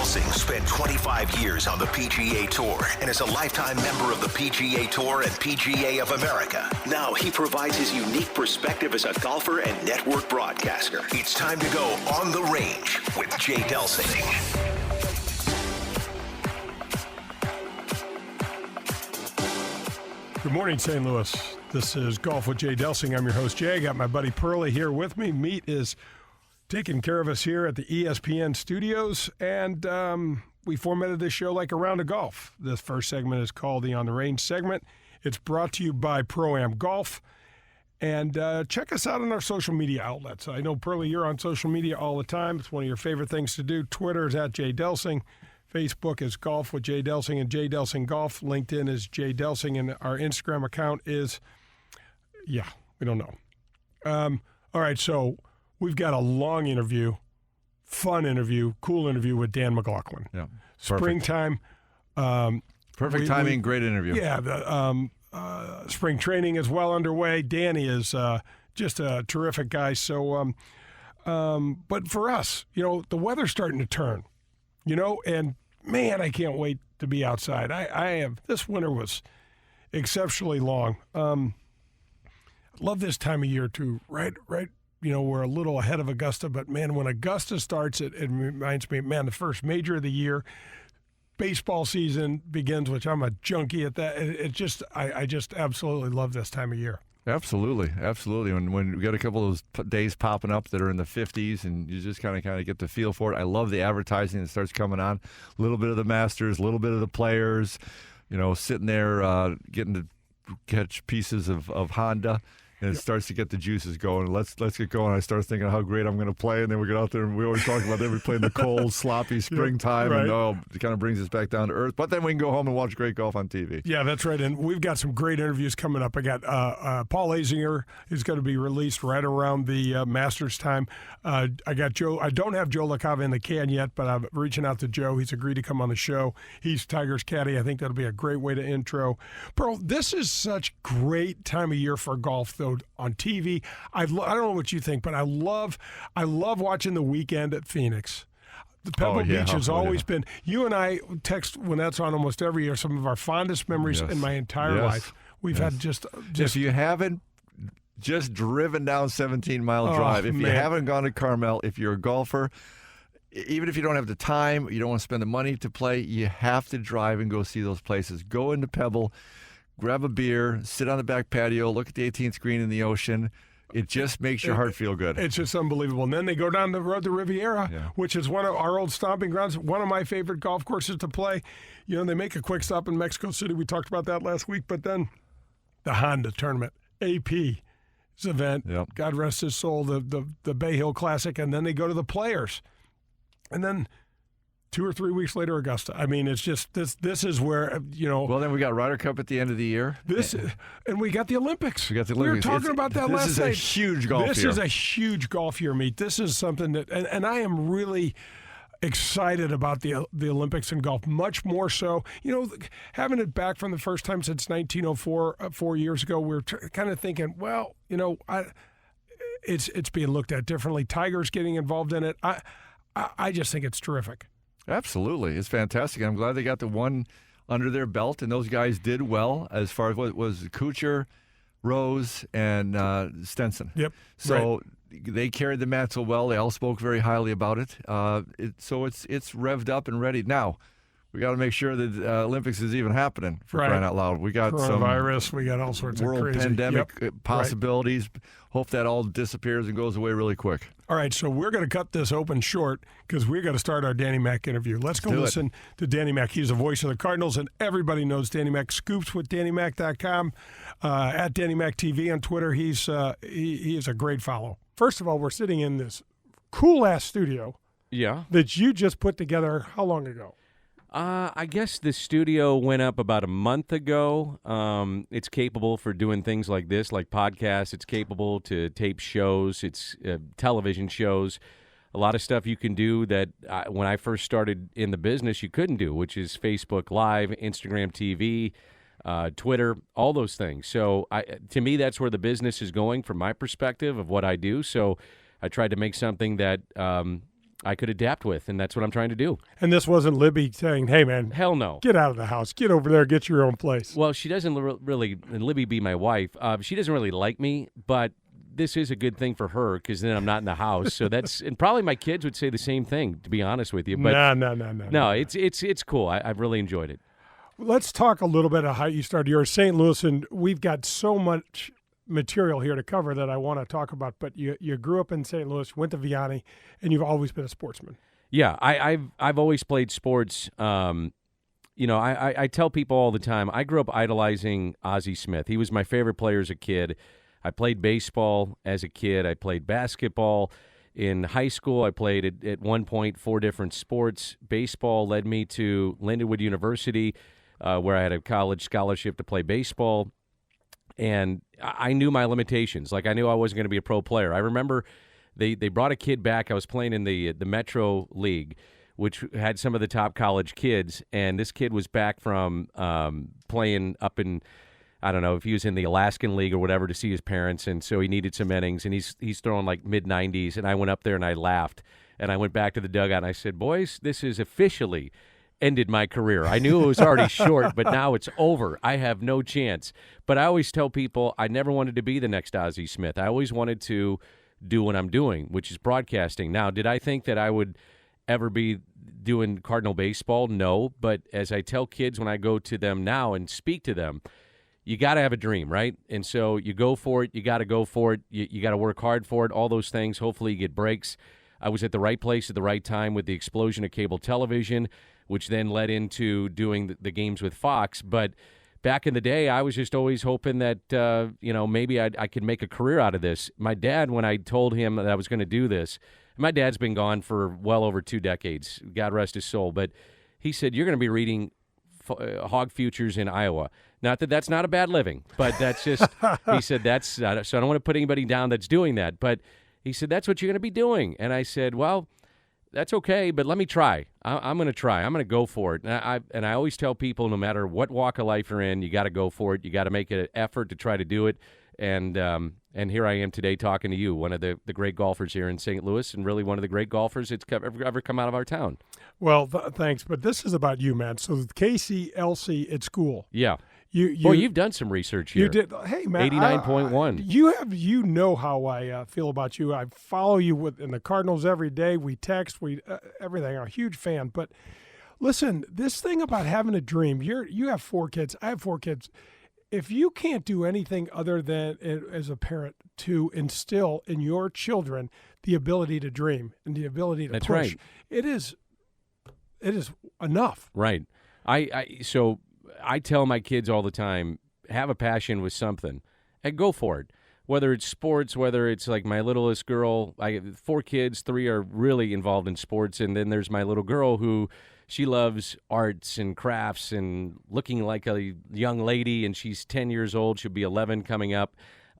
Delsing spent 25 years on the PGA Tour and is a lifetime member of the PGA Tour and PGA of America. Now he provides his unique perspective as a golfer and network broadcaster. It's time to go on the range with Jay Delsing. Good morning, St. Louis. This is Golf with Jay Delsing. I'm your host, Jay. I got my buddy Pearlie here with me. Meat is taking care of us here at the ESPN studios, and we formatted this show like a round of golf. This first segment is called the On the Range segment. It's brought to you by Pro-Am Golf. And check us out on our social media outlets. I know, Pearlie, you're on social media all the time. It's one of your favorite things to do. Twitter is at Jay Delsing. Facebook is Golf with Jay Delsing and Jay Delsing Golf. LinkedIn is Jay Delsing, and our Instagram account is, we don't know. All right, so we've got a long interview, fun interview, cool interview with Dan McLaughlin. Yeah, springtime. Perfect timing, great interview. Yeah, the spring training is well underway. Danny is just a terrific guy. So, but for us, the weather's starting to turn, and man, I can't wait to be outside. This winter was exceptionally long. Love this time of year too, right? We're a little ahead of Augusta, but man, when Augusta starts, it reminds me, man, the first major of the year, baseball season begins, which I'm a junkie at that. I just absolutely love this time of year. Absolutely. When we got a couple of those days popping up that are in the 50s, and you just kind of get the feel for it. I love the advertising that starts coming on. A little bit of the Masters, a little bit of the players, sitting there getting to catch pieces of Honda. And it starts to get the juices going. Let's get going. I start thinking how great I'm going to play, and then we get out there and we always talk about we play in the cold, sloppy springtime, right. And it kind of brings us back down to earth. But then we can go home and watch great golf on TV. Yeah, that's right. And we've got some great interviews coming up. I got Paul Azinger is going to be released right around the Masters time. I got Joe. I don't have Joe LaCava in the can yet, but I'm reaching out to Joe. He's agreed to come on the show. He's Tiger's caddy. I think that'll be a great way to intro. Pearl, this is such great time of year for golf, though. On TV, I don't know what you think, but I love watching the weekend at Phoenix. The Pebble Beach has always been. You and I text when that's on almost every year. Some of our fondest memories in my entire life. We've had just. If you haven't just driven down 17-mile drive, if you haven't gone to Carmel, if you're a golfer, even if you don't have the time, you don't want to spend the money to play, you have to drive and go see those places. Go into Pebble. Grab a beer, sit on the back patio, look at the 18th green in the ocean. It just makes your heart feel good. It's just unbelievable. And then they go down the road to Riviera, which is one of our old stomping grounds, one of my favorite golf courses to play. They make a quick stop in Mexico City. We talked about that last week. But then the Honda tournament, AP's event, God rest his soul, the Bay Hill Classic, and then they go to the Players. And then 2 or 3 weeks later, Augusta. I mean, it's just this is where, Well, then we got Ryder Cup at the end of the year. And we got the Olympics. We were talking about that last night. This is a huge golf year. This is a huge golf year, Meat. This is something that, and I am really excited about the Olympics and golf, much more so. Having it back from the first time since 1904, 4 years ago, we're kind of thinking, well, it's being looked at differently. Tiger's getting involved in it. I just think it's terrific. Absolutely. It's fantastic. I'm glad they got the one under their belt, and those guys did well as far as what was Kuchar, Rose, and Stenson. Yep. So they carried the mantle well. They all spoke very highly about it. So it's revved up and ready. Now, we got to make sure that the Olympics is even happening, for crying out loud. We got coronavirus. We got all sorts of world crazy pandemic possibilities. Hope that all disappears and goes away really quick. All right, so we're going to cut this open short because we're going to start our Danny Mac interview. Let's go listen to Danny Mac. He's the voice of the Cardinals, and everybody knows Danny Mac. Scoops with DannyMac.com, at Danny Mac TV on Twitter. He is a great follow. First of all, we're sitting in this cool-ass studio that you just put together how long ago? I guess the studio went up about a month ago. It's capable for doing things like this, like podcasts. It's capable to tape shows. It's television shows. A lot of stuff you can do that when I first started in the business you couldn't do, which is Facebook Live, Instagram TV, Twitter, all those things. So to me, that's where the business is going from my perspective of what I do. So I tried to make something that I could adapt with, and that's what I'm trying to do. And this wasn't Libby saying, hey, man, Hell no. get out of the house. Get over there. Get your own place. Well, she doesn't really, and Libby be my wife, she doesn't really like me, but this is a good thing for her because then I'm not in the house. So that's, and probably my kids would say the same thing, to be honest with you. But No, it's cool. I've really enjoyed it. Let's talk a little bit of how you started. You're St. Louis, and we've got so much material here to cover that I want to talk about. But you grew up in St. Louis, went to Vianney, and you've always been a sportsman. Yeah, I've always played sports. I tell people all the time, I grew up idolizing Ozzie Smith. He was my favorite player as a kid. I played baseball as a kid. I played basketball. In high school, I played at one point 4 different sports. Baseball led me to Lindenwood University, where I had a college scholarship to play baseball. And I knew my limitations. Like, I knew I wasn't going to be a pro player. I remember they brought a kid back. I was playing in the Metro League, which had some of the top college kids. And this kid was back from playing up in, I don't know if he was in the Alaskan League or whatever, to see his parents, and so he needed some innings, and he's throwing like mid-90s, and I went up there and I laughed, and I went back to the dugout and I said, boys, this is officially ended my career. I knew it was already short, but now it's over. I have no chance. But I always tell people I never wanted to be the next Ozzie Smith. I always wanted to do what I'm doing, which is broadcasting. Now, did I think that I would ever be doing Cardinal baseball? No, but as I tell kids when I go to them now and speak to them, you got to have a dream, right? And so you go for it. You got to go for it. You got to work hard for it, all those things. Hopefully you get breaks. I was at the right place at the right time with the explosion of cable television, which then led into doing the games with Fox. But back in the day, I was just always hoping that, maybe I could make a career out of this. My dad, when I told him that I was going to do this, my dad's been gone for well over 2 decades, God rest his soul, but he said, you're going to be reading hog futures in Iowa. Not that that's not a bad living, but that's just, he said, so I don't want to put anybody down that's doing that, but he said, that's what you're going to be doing. And I said, well, that's okay, but let me try. I'm going to try. I'm going to go for it. And I always tell people, no matter what walk of life you're in, you got to go for it. You got to make an effort to try to do it. And here I am today talking to you, one of the great golfers here in St. Louis, and really one of the great golfers that's ever come out of our town. Well, thanks, but this is about you, man. So Casey, Elsie at school. Yeah. You've done some research here. You did. Hey, man. 89.1. You know how I feel about you. I follow you in the Cardinals every day. We text, everything. I'm a huge fan. But listen, this thing about having a dream, you have 4 kids. I have 4 kids. If you can't do anything other than, as a parent, to instill in your children the ability to dream and the ability to That's push, right. it is enough. Right. So I tell my kids all the time, have a passion with something and go for it. Whether it's sports, whether it's like my littlest girl, I have 4 kids, 3 are really involved in sports, and then there's my little girl who she loves arts and crafts and looking like a young lady, and she's 10 years old. She'll be 11 coming up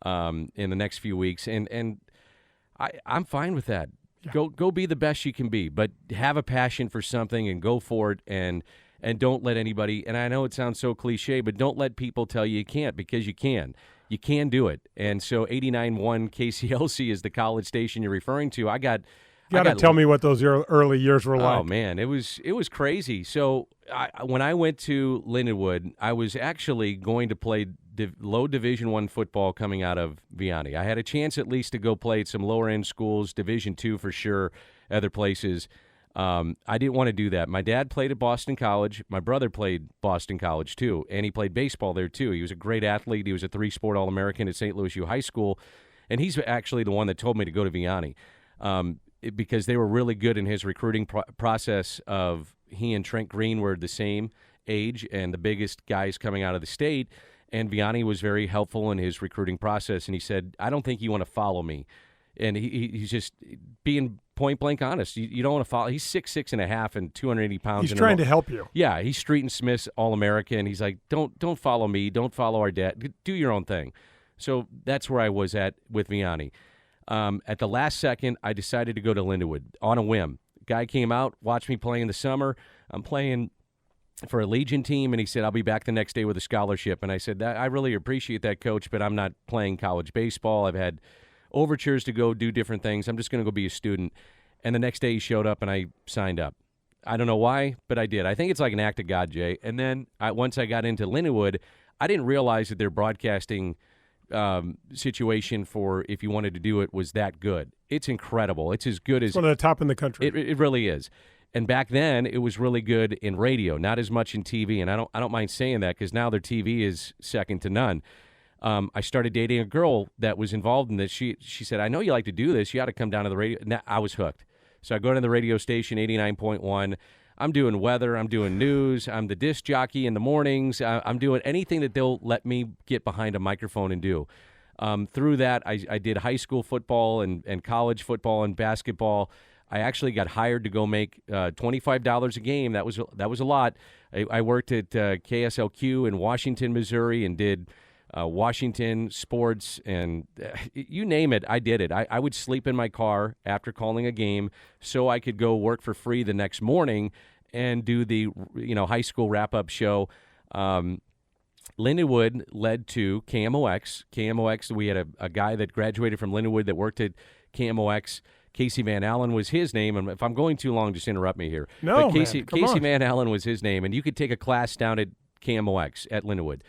in the next few weeks, and I'm fine with that. Yeah. Go be the best you can be, but have a passion for something and go for it, and don't let anybody, and I know it sounds so cliche, but don't let people tell you can't, because you can. You can do it. And so 89.1 KCLC is the college station you're referring to. You got to tell me what those early years were like. Oh, man, it was crazy. So when I went to Lindenwood, I was actually going to play low Division I football coming out of Vianney. I had a chance at least to go play at some lower-end schools, Division II for sure, other places. I didn't want to do that. My dad played at Boston College. My brother played Boston College, too, and he played baseball there, too. He was a great athlete. He was a 3-sport All-American at St. Louis U High School, and he's actually the one that told me to go to Vianney because they were really good in his recruiting process of he and Trent Green were the same age and the biggest guys coming out of the state, and Vianney was very helpful in his recruiting process, and he said, I don't think you want to follow me. And he's just being point blank honest. You don't want to follow. He's 6'6.5" and 280 pounds. He's trying to help you. Yeah, he's Street and Smith's All-American. He's like, don't follow me. Don't follow our dad. Do your own thing. So that's where I was at with Vianney. At the last second, I decided to go to Lindenwood on a whim. Guy came out, watched me play in the summer. I'm playing for a Legion team, and he said, I'll be back the next day with a scholarship. And I said, I really appreciate that, Coach, but I'm not playing college baseball. I've had overtures to go do different things. I'm just going to go be a student. And the next day he showed up and I signed up. I don't know why, but I did. I think it's like an act of God, Jay. And then once I got into Lindenwood, I didn't realize that their broadcasting situation for if you wanted to do it was that good. It's incredible. It's as good as it's one of the top in the country. It really is. And back then, it was really good in radio, not as much in TV. And I don't mind saying that because now their TV is second to none. I started dating a girl that was involved in this. She said, "I know you like to do this. You ought to come down to the radio." And I was hooked. So I go to the radio station, 89.1. I'm doing weather. I'm doing news. I'm the disc jockey in the mornings. I'm doing anything that they'll let me get behind a microphone and do. Through that, I did high school football and college football and basketball. I actually got hired to go make $25 a game. That was a lot. I worked at KSLQ in Washington, Missouri, and did Washington sports, and you name it, I did it. I would sleep in my car after calling a game so I could go work for free the next morning and do the high school wrap-up show. Lindenwood led to KMOX. KMOX, we had a guy that graduated from Lindenwood that worked at KMOX. Casey Van Allen was his name, and if I'm going too long, just interrupt me here. No, but Casey on. Van Allen was his name, and you could take a class down at KMOX at Lindenwood.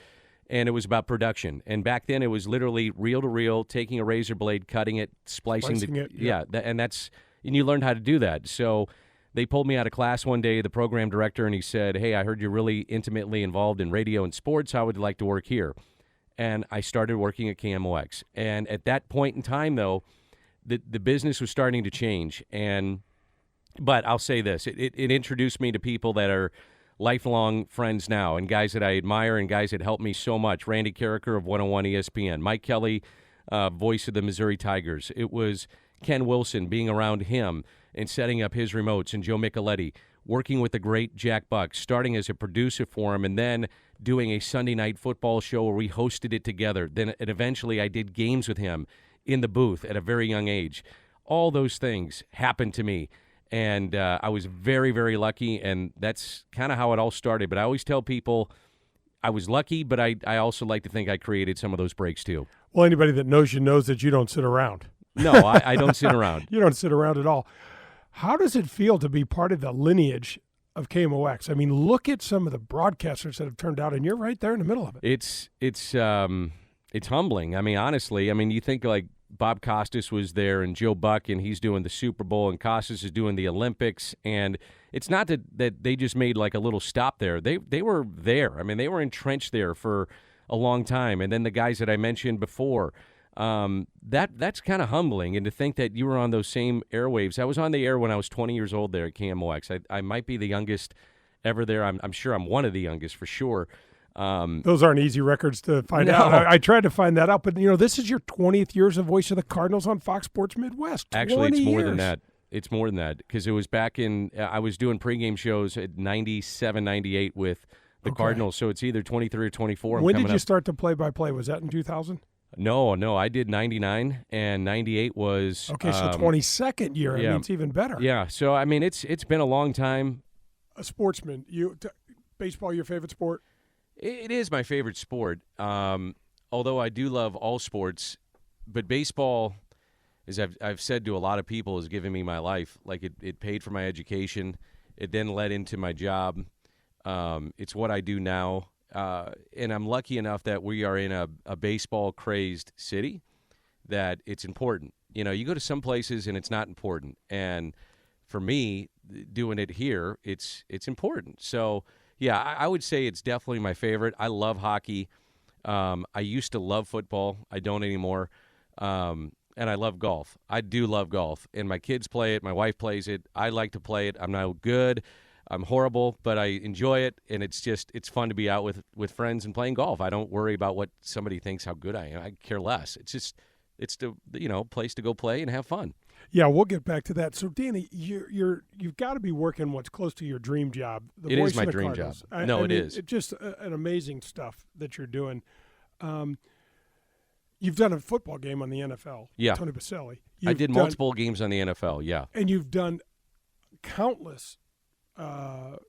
And it was about production. And back then, it was literally reel-to-reel, taking a razor blade, cutting it, splicing it. And you learned how to do that. So they pulled me out of class one day, the program director, and he said, "Hey, I heard you're really intimately involved in radio and sports. How would you like to work here?" And I started working at KMOX. And at that point in time, though, the business was starting to change. But I'll say this, it introduced me to people that are lifelong friends now and guys that I admire and guys that helped me so much. Randy Carricker of 101 ESPN, Mike Kelly, voice of the Missouri Tigers. It was Ken Wilson, being around him and setting up his remotes, and Joe Micheletti, working with the great Jack Buck, starting as a producer for him and then doing a Sunday night football show where we hosted it together. Then eventually I did games with him in the booth at a very young age. All those things happened to me. And I was very, very lucky, and that's kind of how it all started. But I always tell people I was lucky, but I also like to think I created some of those breaks too. Well, anybody that knows you knows that you don't sit around. No, I don't sit around. You don't sit around at all. How does it feel to be part of the lineage of KMOX? I mean, look at some of the broadcasters that have turned out, and you're right there in the middle of it. It's humbling. I mean, honestly, you think like Bob Costas was there and Joe Buck, and he's doing the Super Bowl, and Costas is doing the Olympics. And it's not that they just made like a little stop there. They were there. I mean, they were entrenched there for a long time. And then the guys that I mentioned before, that's kind of humbling. And to think that you were on those same airwaves. I was on the air when I was 20 years old there at KMOX. I might be the youngest ever there. I'm sure I'm one of the youngest for sure. Those aren't easy records to find out. I tried to find that out, but this is your 20th years of voice of the Cardinals on Fox Sports Midwest. Actually, it's more than years. that. It's more than that because it was back in I was doing pregame shows at 97, 98 with the Cardinals, so it's either 23 or 24. When did you start the play-by-play? Was that in 2000? No, I did 99, and 98 was okay. So 22nd year. Yeah. I mean, it's even better. Yeah. So it's been a long time. A sportsman. Baseball, your favorite sport? It is my favorite sport, although I do love all sports. But baseball, as I've said to a lot of people, has given me my life. Like it paid for my education. It then led into my job. It's what I do now. And I'm lucky enough that we are in a baseball-crazed city that it's important. You go to some places and it's not important. And for me, doing it here, it's important. So, yeah, I would say it's definitely my favorite. I love hockey. I used to love football. I don't anymore. And I love golf. I do love golf. And my kids play it. My wife plays it. I like to play it. I'm not good. I'm horrible, but I enjoy it. And it's fun to be out with friends and playing golf. I don't worry about what somebody thinks how good I am. I care less. It's the place to go play and have fun. Yeah, we'll get back to that. So, Danny, you've got to be working what's close to your dream job. It is my dream job. It is. It's just an amazing stuff that you're doing. You've done a football game on the NFL. Yeah. Tony Baselli. I did multiple games on the NFL, yeah. And you've done countless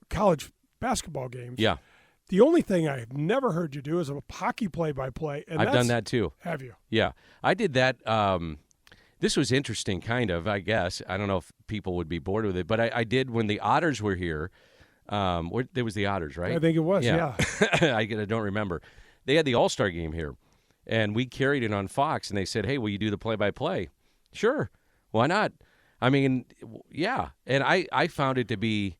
college basketball games. Yeah. The only thing I've never heard you do is a hockey play-by-play. And I've done that too. Have you? Yeah. I did that. this was interesting, kind of, I guess. I don't know if people would be bored with it, but I did when the Otters were here. There was the Otters, right? I think it was, yeah. I don't remember. They had the All-Star game here, and we carried it on Fox, and they said, hey, will you do the play-by-play? Sure. Why not? I mean, yeah. And I found it to be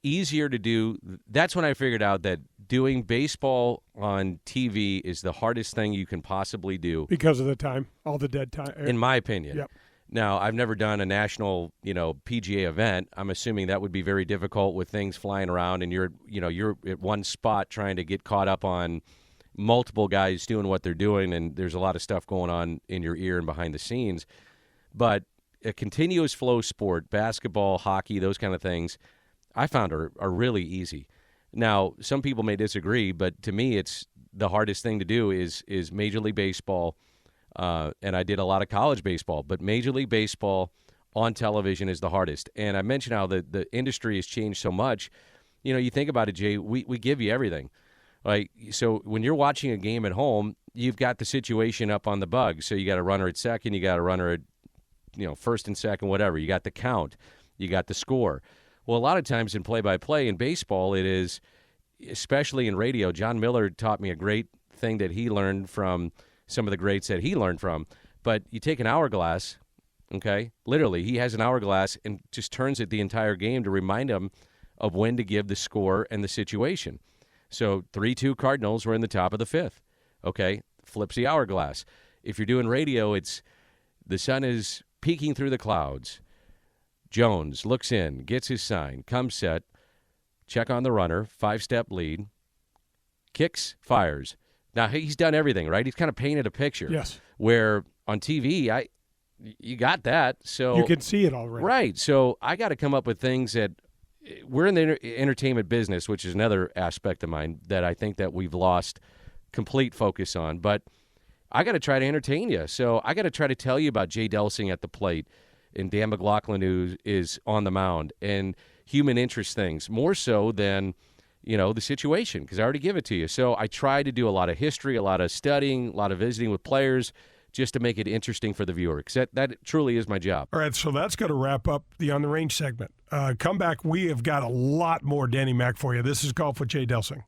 easier to do. That's when I figured out that doing baseball on TV is the hardest thing you can possibly do. Because of the time, all the dead time. In my opinion. Yep. Now, I've never done a national, PGA event. I'm assuming that would be very difficult with things flying around, and you're at one spot trying to get caught up on multiple guys doing what they're doing, and there's a lot of stuff going on in your ear and behind the scenes. But a continuous flow sport, basketball, hockey, those kind of things, I found are really easy. Now, some people may disagree, but to me, it's the hardest thing to do is Major League Baseball, and I did a lot of college baseball, but Major League Baseball on television is the hardest. And I mentioned how the industry has changed so much. You think about it, Jay, we give you everything. Like, so when you're watching a game at home, you've got the situation up on the bug. So you got a runner at second, you got a runner at first and second, whatever. You got the count, you got the score. Well, a lot of times in play-by-play in baseball, it is, especially in radio, John Miller taught me a great thing that he learned from some of the greats that he learned from. But you take an hourglass, okay? Literally, he has an hourglass and just turns it the entire game to remind him of when to give the score and the situation. So 3-2 Cardinals were in the top of the fifth, okay? Flips the hourglass. If you're doing radio, it's the sun is peeking through the clouds. Jones looks in, gets his sign, comes set, check on the runner, 5-step lead, kicks, fires. Now, he's done everything, right? He's kind of painted a picture. Yes. Where on TV, you got that. So you can see it already. Right. So I got to come up with things that we're in the entertainment business, which is another aspect of mine that I think that we've lost complete focus on. But I got to try to entertain you. So I got to try to tell you about Jay Delsing at the plate and Dan McLaughlin, who is on the mound, and human interest things, more so than, the situation, because I already give it to you. So I try to do a lot of history, a lot of studying, a lot of visiting with players, just to make it interesting for the viewer, because that truly is my job. All right, so that's going to wrap up the On the Range segment. Come back. We have got a lot more Danny Mac for you. This is Golf with Jay Delsing.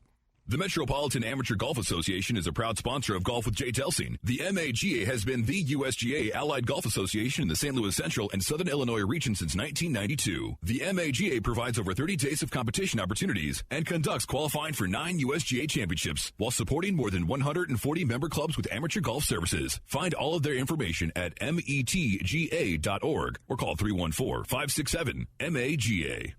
The Metropolitan Amateur Golf Association is a proud sponsor of Golf with Jay Delsing. The MAGA has been the USGA Allied Golf Association in the St. Louis Central and Southern Illinois region since 1992. The MAGA provides over 30 days of competition opportunities and conducts qualifying for 9 USGA championships while supporting more than 140 member clubs with amateur golf services. Find all of their information at metga.org or call 314-567-MAGA.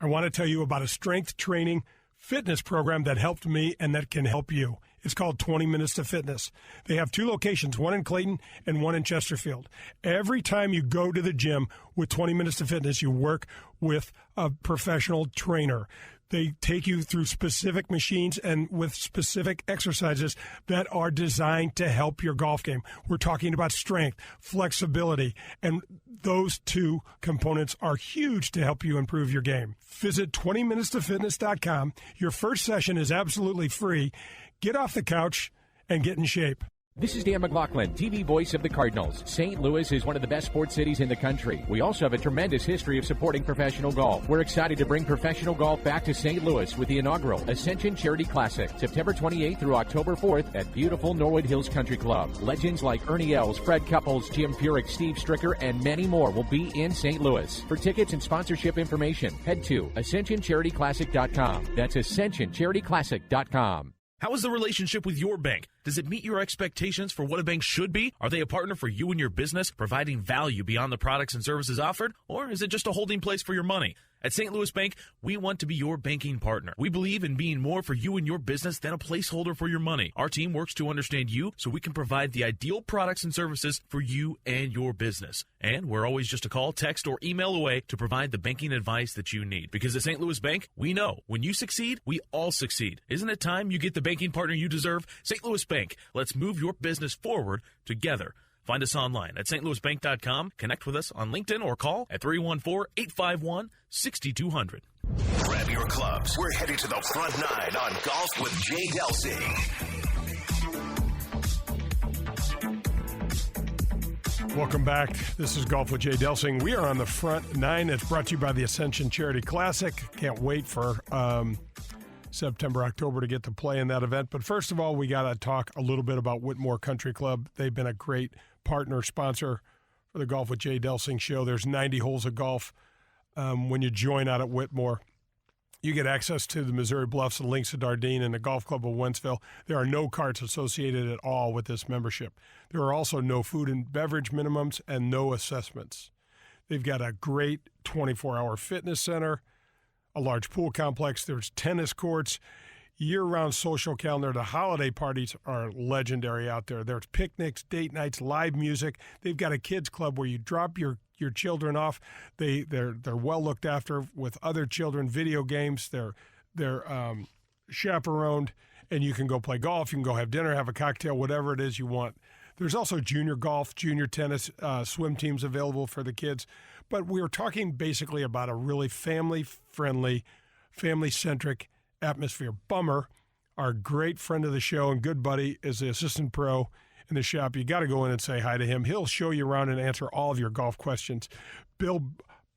I want to tell you about a strength training fitness program that helped me and that can help you. It's called 20 Minutes to Fitness. They have 2 locations, one in Clayton and one in Chesterfield. Every time you go to the gym with 20 Minutes to Fitness, you work with a professional trainer. They take you through specific machines and with specific exercises that are designed to help your golf game. We're talking about strength, flexibility, and those 2 components are huge to help you improve your game. Visit 20minutestofitness.com. Your first session is absolutely free. Get off the couch and get in shape. This is Dan McLaughlin, TV voice of the Cardinals. St. Louis is one of the best sports cities in the country. We also have a tremendous history of supporting professional golf. We're excited to bring professional golf back to St. Louis with the inaugural Ascension Charity Classic, September 28th through October 4th at beautiful Norwood Hills Country Club. Legends like Ernie Els, Fred Couples, Jim Furyk, Steve Stricker, and many more will be in St. Louis. For tickets and sponsorship information, head to AscensionCharityClassic.com. That's AscensionCharityClassic.com. How is the relationship with your bank? Does it meet your expectations for what a bank should be? Are they a partner for you and your business, providing value beyond the products and services offered? Or is it just a holding place for your money? At St. Louis Bank, we want to be your banking partner. We believe in being more for you and your business than a placeholder for your money. Our team works to understand you so we can provide the ideal products and services for you and your business. And we're always just a call, text, or email away to provide the banking advice that you need. Because at St. Louis Bank, we know when you succeed, we all succeed. Isn't it time you get the banking partner you deserve? St. Louis Bank, let's move your business forward together. Find us online at stlouisbank.com. Connect with us on LinkedIn or call at 314-851-6200. Grab your clubs. We're headed to the front 9 on Golf with Jay Delsing. Welcome back. This is Golf with Jay Delsing. We are on the front nine. It's brought to you by the Ascension Charity Classic. Can't wait for September, October to get to play in that event. But first of all, we got to talk a little bit about Whitmore Country Club. They've been a great partner, sponsor for the Golf with Jay Delsing show. There's 90 holes of golf when you join out at Whitmore. You get access to the Missouri Bluffs and Links of Dardenne and the Golf Club of Wentzville. There are no carts associated at all with this membership. There are also no food and beverage minimums and no assessments. They've got a great 24-hour fitness center, a large pool complex. There's tennis courts, year-round social calendar. The holiday parties are legendary out there. There's picnics, date nights, live music. They've got a kids club where you drop your children off. They're well looked after with other children. Video games. They're chaperoned, and you can go play golf. You can go have dinner, have a cocktail, whatever it is you want. There's also junior golf, junior tennis, swim teams available for the kids. But we're talking basically about a really family-friendly, family-centric atmosphere. Bummer, our great friend of the show and good buddy, is the assistant pro in the shop. You got to go in and say hi to him. He'll show you around and answer all of your golf questions. Bill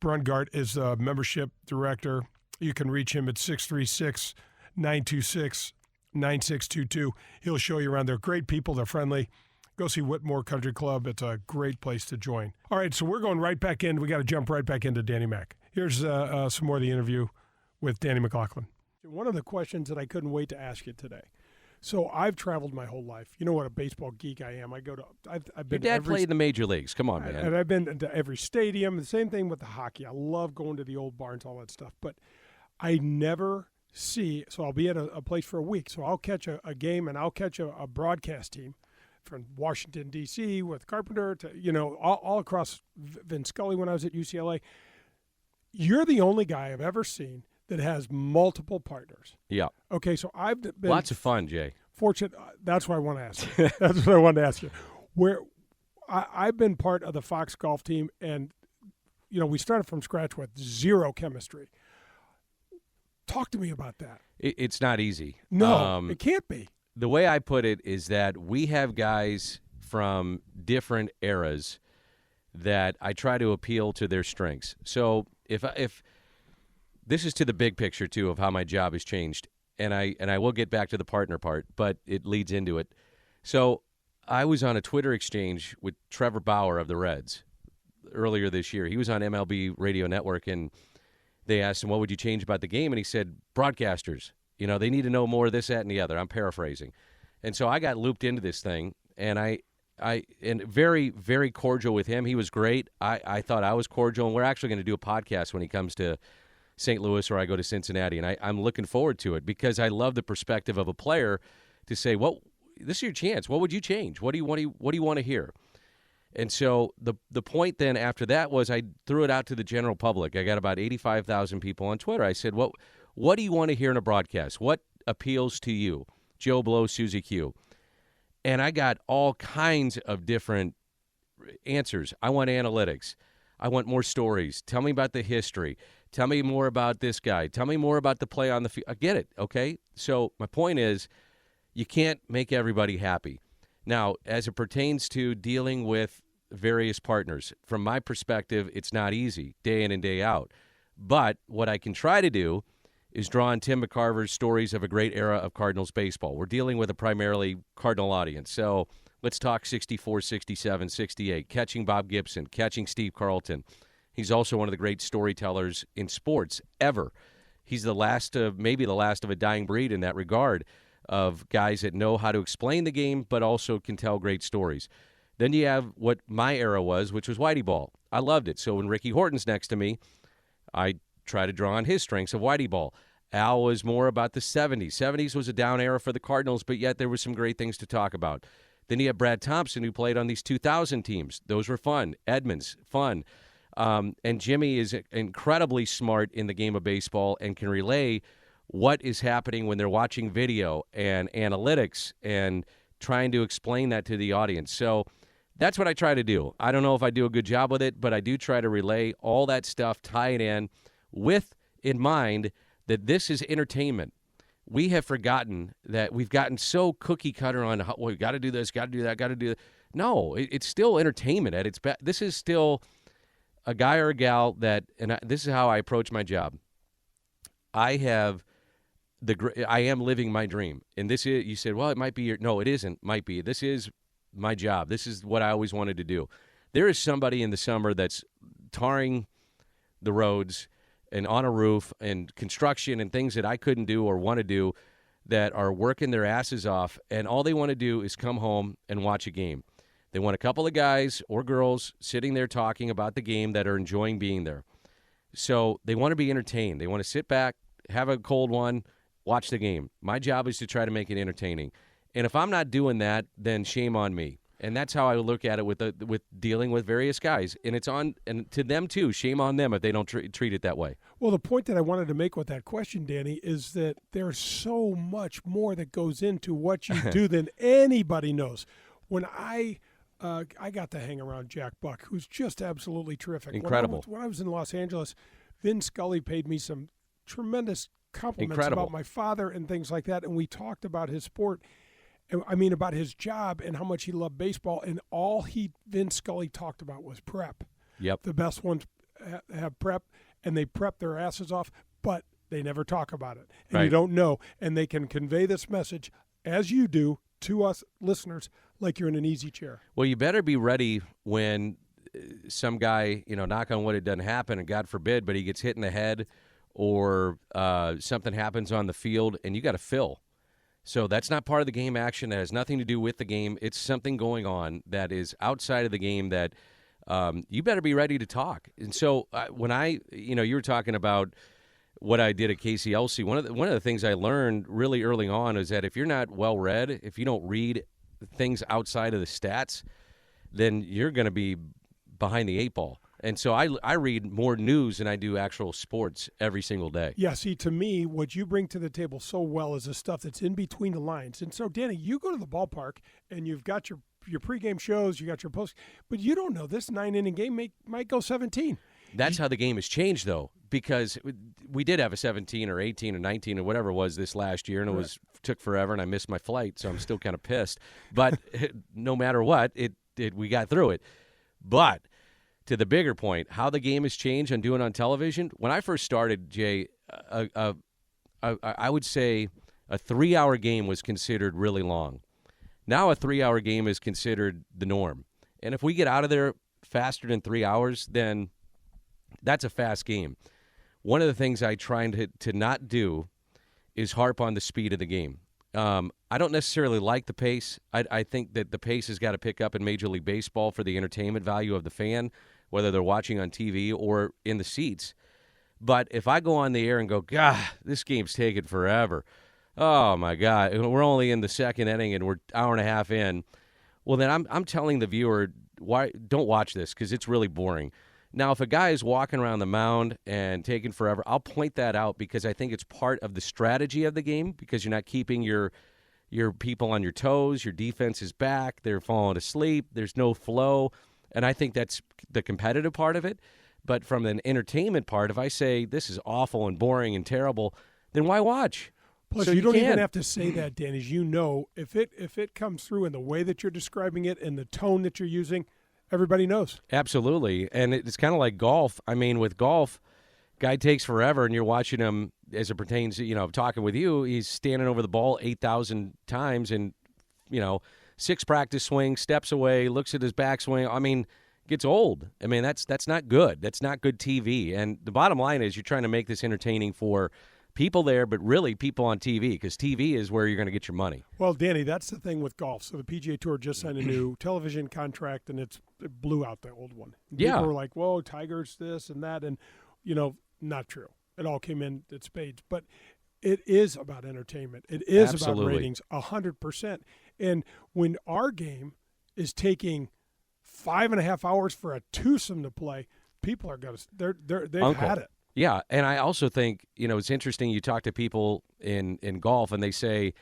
Brungart is the membership director. You can reach him at 636-926-9622. He'll show you around. They're great people. They're friendly. Go see Whitmore Country Club. It's a great place to join. All right, so we're going right back in. We got to jump right back into Danny Mac. Here's some more of the interview with Danny McLaughlin. One of the questions that I couldn't wait to ask you today. So I've traveled my whole life. You know what a baseball geek I am. I've been Your dad played in the major leagues. Come on, man. And I've been to every stadium. The same thing with the hockey. I love going to the old barns, all that stuff. But I never see. So I'll be at a place for a week. So I'll catch a game and I'll catch a broadcast team from Washington, D.C. with Carpenter to, all across Vin Scully when I was at UCLA. You're the only guy I've ever seen that has multiple partners. Yeah. Okay, so I've been lots of fun, Jay. Fortunate. That's what I want to ask you. That's what I wanted to ask you. Where I've been part of the Fox golf team, and we started from scratch with zero chemistry. Talk to me about that. It's not easy. No, it can't be. The way I put it is that we have guys from different eras that I try to appeal to their strengths. So if this is to the big picture, too, of how my job has changed. And I will get back to the partner part, but it leads into it. So I was on a Twitter exchange with Trevor Bauer of the Reds earlier this year. He was on MLB Radio Network, and they asked him, what would you change about the game? And he said, broadcasters. They need to know more of this, that, and the other. I'm paraphrasing. And so I got looped into this thing, and I very, very cordial with him. He was great. I thought I was cordial, and we're actually going to do a podcast when he comes to St. Louis or I go to Cincinnati, and I'm looking forward to it because I love the perspective of a player to say, well, this is your chance. What would you change? What do you want to hear? And so the point then after that was I threw it out to the general public. I got about 85,000 people on Twitter. I said, what do you want to hear in a broadcast? What appeals to you? Joe Blow, Susie Q. And I got all kinds of different answers. I want analytics. I want more stories. Tell me about the history. Tell me more about this guy. Tell me more about the play on the field. I get it, okay? So my point is you can't make everybody happy. Now, as it pertains to dealing with various partners, from my perspective, it's not easy day in and day out. But what I can try to do is draw on Tim McCarver's stories of a great era of Cardinals baseball. We're dealing with a primarily Cardinal audience. So let's talk 64, 67, 68, catching Bob Gibson, catching Steve Carlton. He's also one of the great storytellers in sports ever. He's maybe the last of a dying breed in that regard of guys that know how to explain the game but also can tell great stories. Then you have what my era was, which was Whitey Ball. I loved it. So when Ricky Horton's next to me, I try to draw on his strengths of Whitey Ball. Al was more about the 70s. 70s was a down era for the Cardinals, but yet there were some great things to talk about. Then you have Brad Thompson, who played on these 2000 teams. Those were fun. Edmonds, fun. And Jimmy is incredibly smart in the game of baseball and can relay what is happening when they're watching video and analytics and trying to explain that to the audience. So that's what I try to do. I don't know if I do a good job with it, but I do try to relay all that stuff, tie it in with in mind that this is entertainment. We have forgotten that we've gotten so cookie cutter on, we got to do this, got to do that, got to do that. No, it's still entertainment at its best. This is still a guy or a gal this is how I approach my job. I am living my dream. And this is, you said, well, it might be no, it isn't, might be. This is my job. This is what I always wanted to do. There is somebody in the summer that's tarring the roads and on a roof and construction and things that I couldn't do or want to do that are working their asses off, and all they want to do is come home and watch a game. They want a couple of guys or girls sitting there talking about the game that are enjoying being there. So they want to be entertained. They want to sit back, have a cold one, watch the game. My job is to try to make it entertaining. And if I'm not doing that, then shame on me. And that's how I look at it with dealing with various guys. And it's on, and to them too, shame on them if they don't treat it that way. Well, the point that I wanted to make with that question, Danny, is that there's so much more that goes into what you do than anybody knows. When I got to hang around Jack Buck, who's just absolutely terrific. Incredible. When I was in Los Angeles, Vin Scully paid me some tremendous compliments about my father and things like that, and we talked about his sport. I mean, about his job and how much he loved baseball, and all Vin Scully talked about was prep. Yep. The best ones have prep, and they prep their asses off, but they never talk about it. And you don't know, and they can convey this message, as you do, to us listeners, like you're in an easy chair. Well, you better be ready when some guy, knock on wood, it doesn't happen, and God forbid, but he gets hit in the head or something happens on the field, and you got to fill. So that's not part of the game action. That has nothing to do with the game. It's something going on that is outside of the game that you better be ready to talk. And so when you were talking about what I did at KCLC, one of the things I learned really early on is that if you're not well read, if you don't read things outside of the stats, then you're going to be behind the eight ball. And so I read more news than I do actual sports every single day. Yeah, see, to me, what you bring to the table so well is the stuff that's in between the lines. And so, Danny, you go to the ballpark, and you've got your pregame shows, you got your post, but you don't know this 9-inning game might go 17. That's how the game has changed, though, because we did have a 17 or 18 or 19 or whatever it was this last year, and it took forever, and I missed my flight, so I'm still kind of pissed. But no matter what, we got through it. But to the bigger point, how the game has changed and doing on television. When I first started, Jay, I would say a 3-hour game was considered really long. Now a 3-hour game is considered the norm. And if we get out of there faster than 3 hours, then that's a fast game. One of the things I try to not do is harp on the speed of the game. I don't necessarily like the pace. I think that the pace has got to pick up in Major League Baseball for the entertainment value of the fan, whether they're watching on TV or in the seats. But if I go on the air and go, God, this game's taking forever. Oh, my God, we're only in the second inning and we're an hour and a half in. Well, then I'm telling the viewer, why don't watch this because it's really boring. Now, if a guy is walking around the mound and taking forever, I'll point that out because I think it's part of the strategy of the game because you're not keeping your people on your toes. Your defense is back. They're falling asleep. There's no flow. And I think that's the competitive part of it. But from an entertainment part, if I say this is awful and boring and terrible, then why watch? Plus, So you don't can. even have to say that, Dan. As you know, if it comes through in the way that you're describing it and the tone that you're using, everybody knows. Absolutely. And it's kind of like golf. I mean, with golf, guy takes forever, and you're watching him as it pertains to, talking with you, he's standing over the ball 8,000 times and, 6 practice swings, steps away, looks at his backswing. I mean, gets old. I mean, that's not good. That's not good TV. And the bottom line is you're trying to make this entertaining for people there, but really people on TV because TV is where you're going to get your money. Well, Danny, that's the thing with golf. So the PGA Tour just signed a new television contract, and it blew out the old one. Yeah. People were like, whoa, Tiger's this and that, and, not true. It all came in at spades. But it is about entertainment. It is Absolutely. about ratings, 100%. And when our game is taking 5.5 hours for a twosome to play, people are going to they've had it. Yeah, and I also think, it's interesting you talk to people in golf and they say,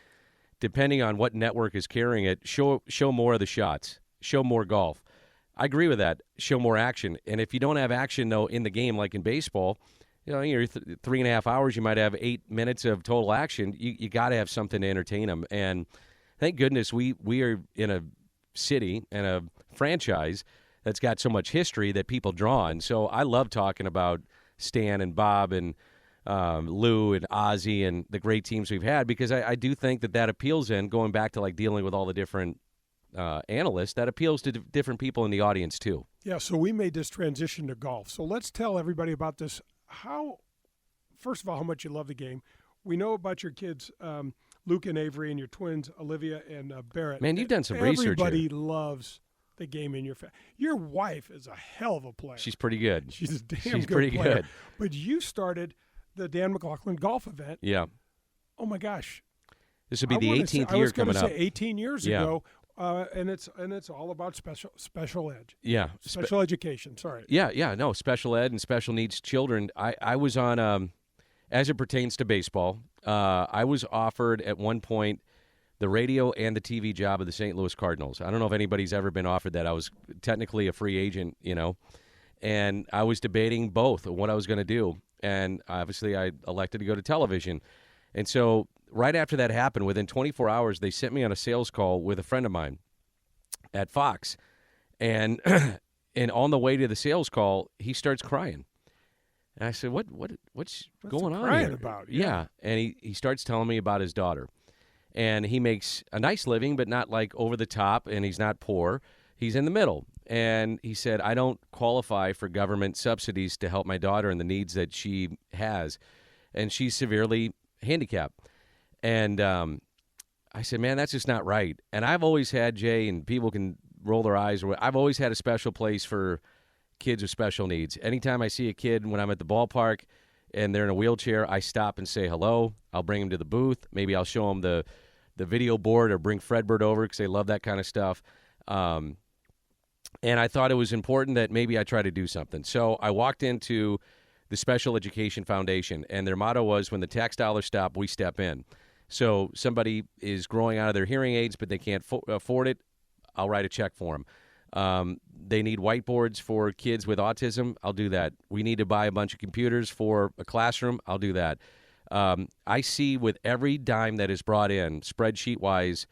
depending on what network is carrying it, show more of the shots, show more golf. I agree with that. Show more action. And if you don't have action, though, in the game, like in baseball, you're 3.5 hours, you might have 8 minutes of total action. You got to have something to entertain them. And thank goodness we are in a city and a franchise that's got so much history that people draw on. So I love talking about Stan and Bob and Lou and Ozzie and the great teams we've had, because I do think that appeals in, going back to like dealing with all the different analysts, that appeals to different people in the audience too. Yeah, so we made this transition to golf. So let's tell everybody about this. First of all, how much you love the game. We know about your kids, Luke and Avery, and your twins, Olivia and Barrett. Man, you've done some research here. Everybody loves the game in your family. Your wife is a hell of a player. She's pretty good. She's a damn She's good pretty player. good. But you started the Dan McLaughlin golf event. Yeah. Oh my gosh. This would be the 18th year coming up. I was going to say 18 years ago, and it's all about special ed. Yeah. Special education. Sorry. Yeah. No, special ed and special needs children. I was on, as it pertains to baseball, I was offered at one point the radio and the TV job of the St. Louis Cardinals. I don't know if anybody's ever been offered that. I was technically a free agent, and I was debating both of what I was going to do. And obviously I elected to go to television. And so right after that happened, within 24 hours, they sent me on a sales call with a friend of mine at Fox. And and on the way to the sales call, he starts crying. And I said, what's going on crying here? about? Yeah. And he starts telling me about his daughter. And he makes a nice living, but not like over the top, and he's not poor. He's in the middle. And he said, I don't qualify for government subsidies to help my daughter and the needs that she has. And she's severely handicapped. And I said, man, that's just not right. And I've always had, Jay, and people can roll their eyes, I've always had a special place for kids with special needs. Anytime I see a kid when I'm at the ballpark and they're in a wheelchair, I stop and say hello. I'll bring them to the booth. Maybe I'll show them the video board or bring Fredbird over because they love that kind of stuff. And I thought it was important that maybe I try to do something. So I walked into the Special Education Foundation, and their motto was, when the tax dollars stop, we step in. So somebody is growing out of their hearing aids, but they can't afford it, I'll write a check for them. They need whiteboards for kids with autism, I'll do that. We need to buy a bunch of computers for a classroom, I'll do that. I see with every dime that is brought in, spreadsheet-wise,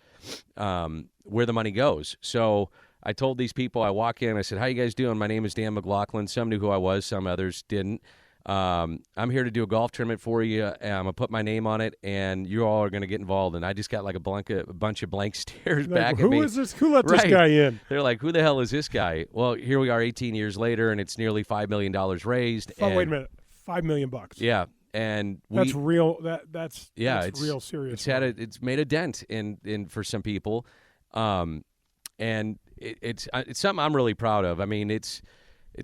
where the money goes. So I told these people, I walk in, I said, how you guys doing? My name is Dan McLaughlin. Some knew who I was, some others didn't. I'm here to do a golf tournament for you. I'm going to put my name on it, and you all are going to get involved. And I just got like a bunch of blank stares back at me. Who is this? Who let this guy in? They're like, who the hell is this guy? Well, here we are 18 years later, and it's nearly $5 million raised. Wait a minute. $5 million. Yeah. And that's real. That's real serious. It's made a dent in for some people, and it's something I'm really proud of. I mean, it's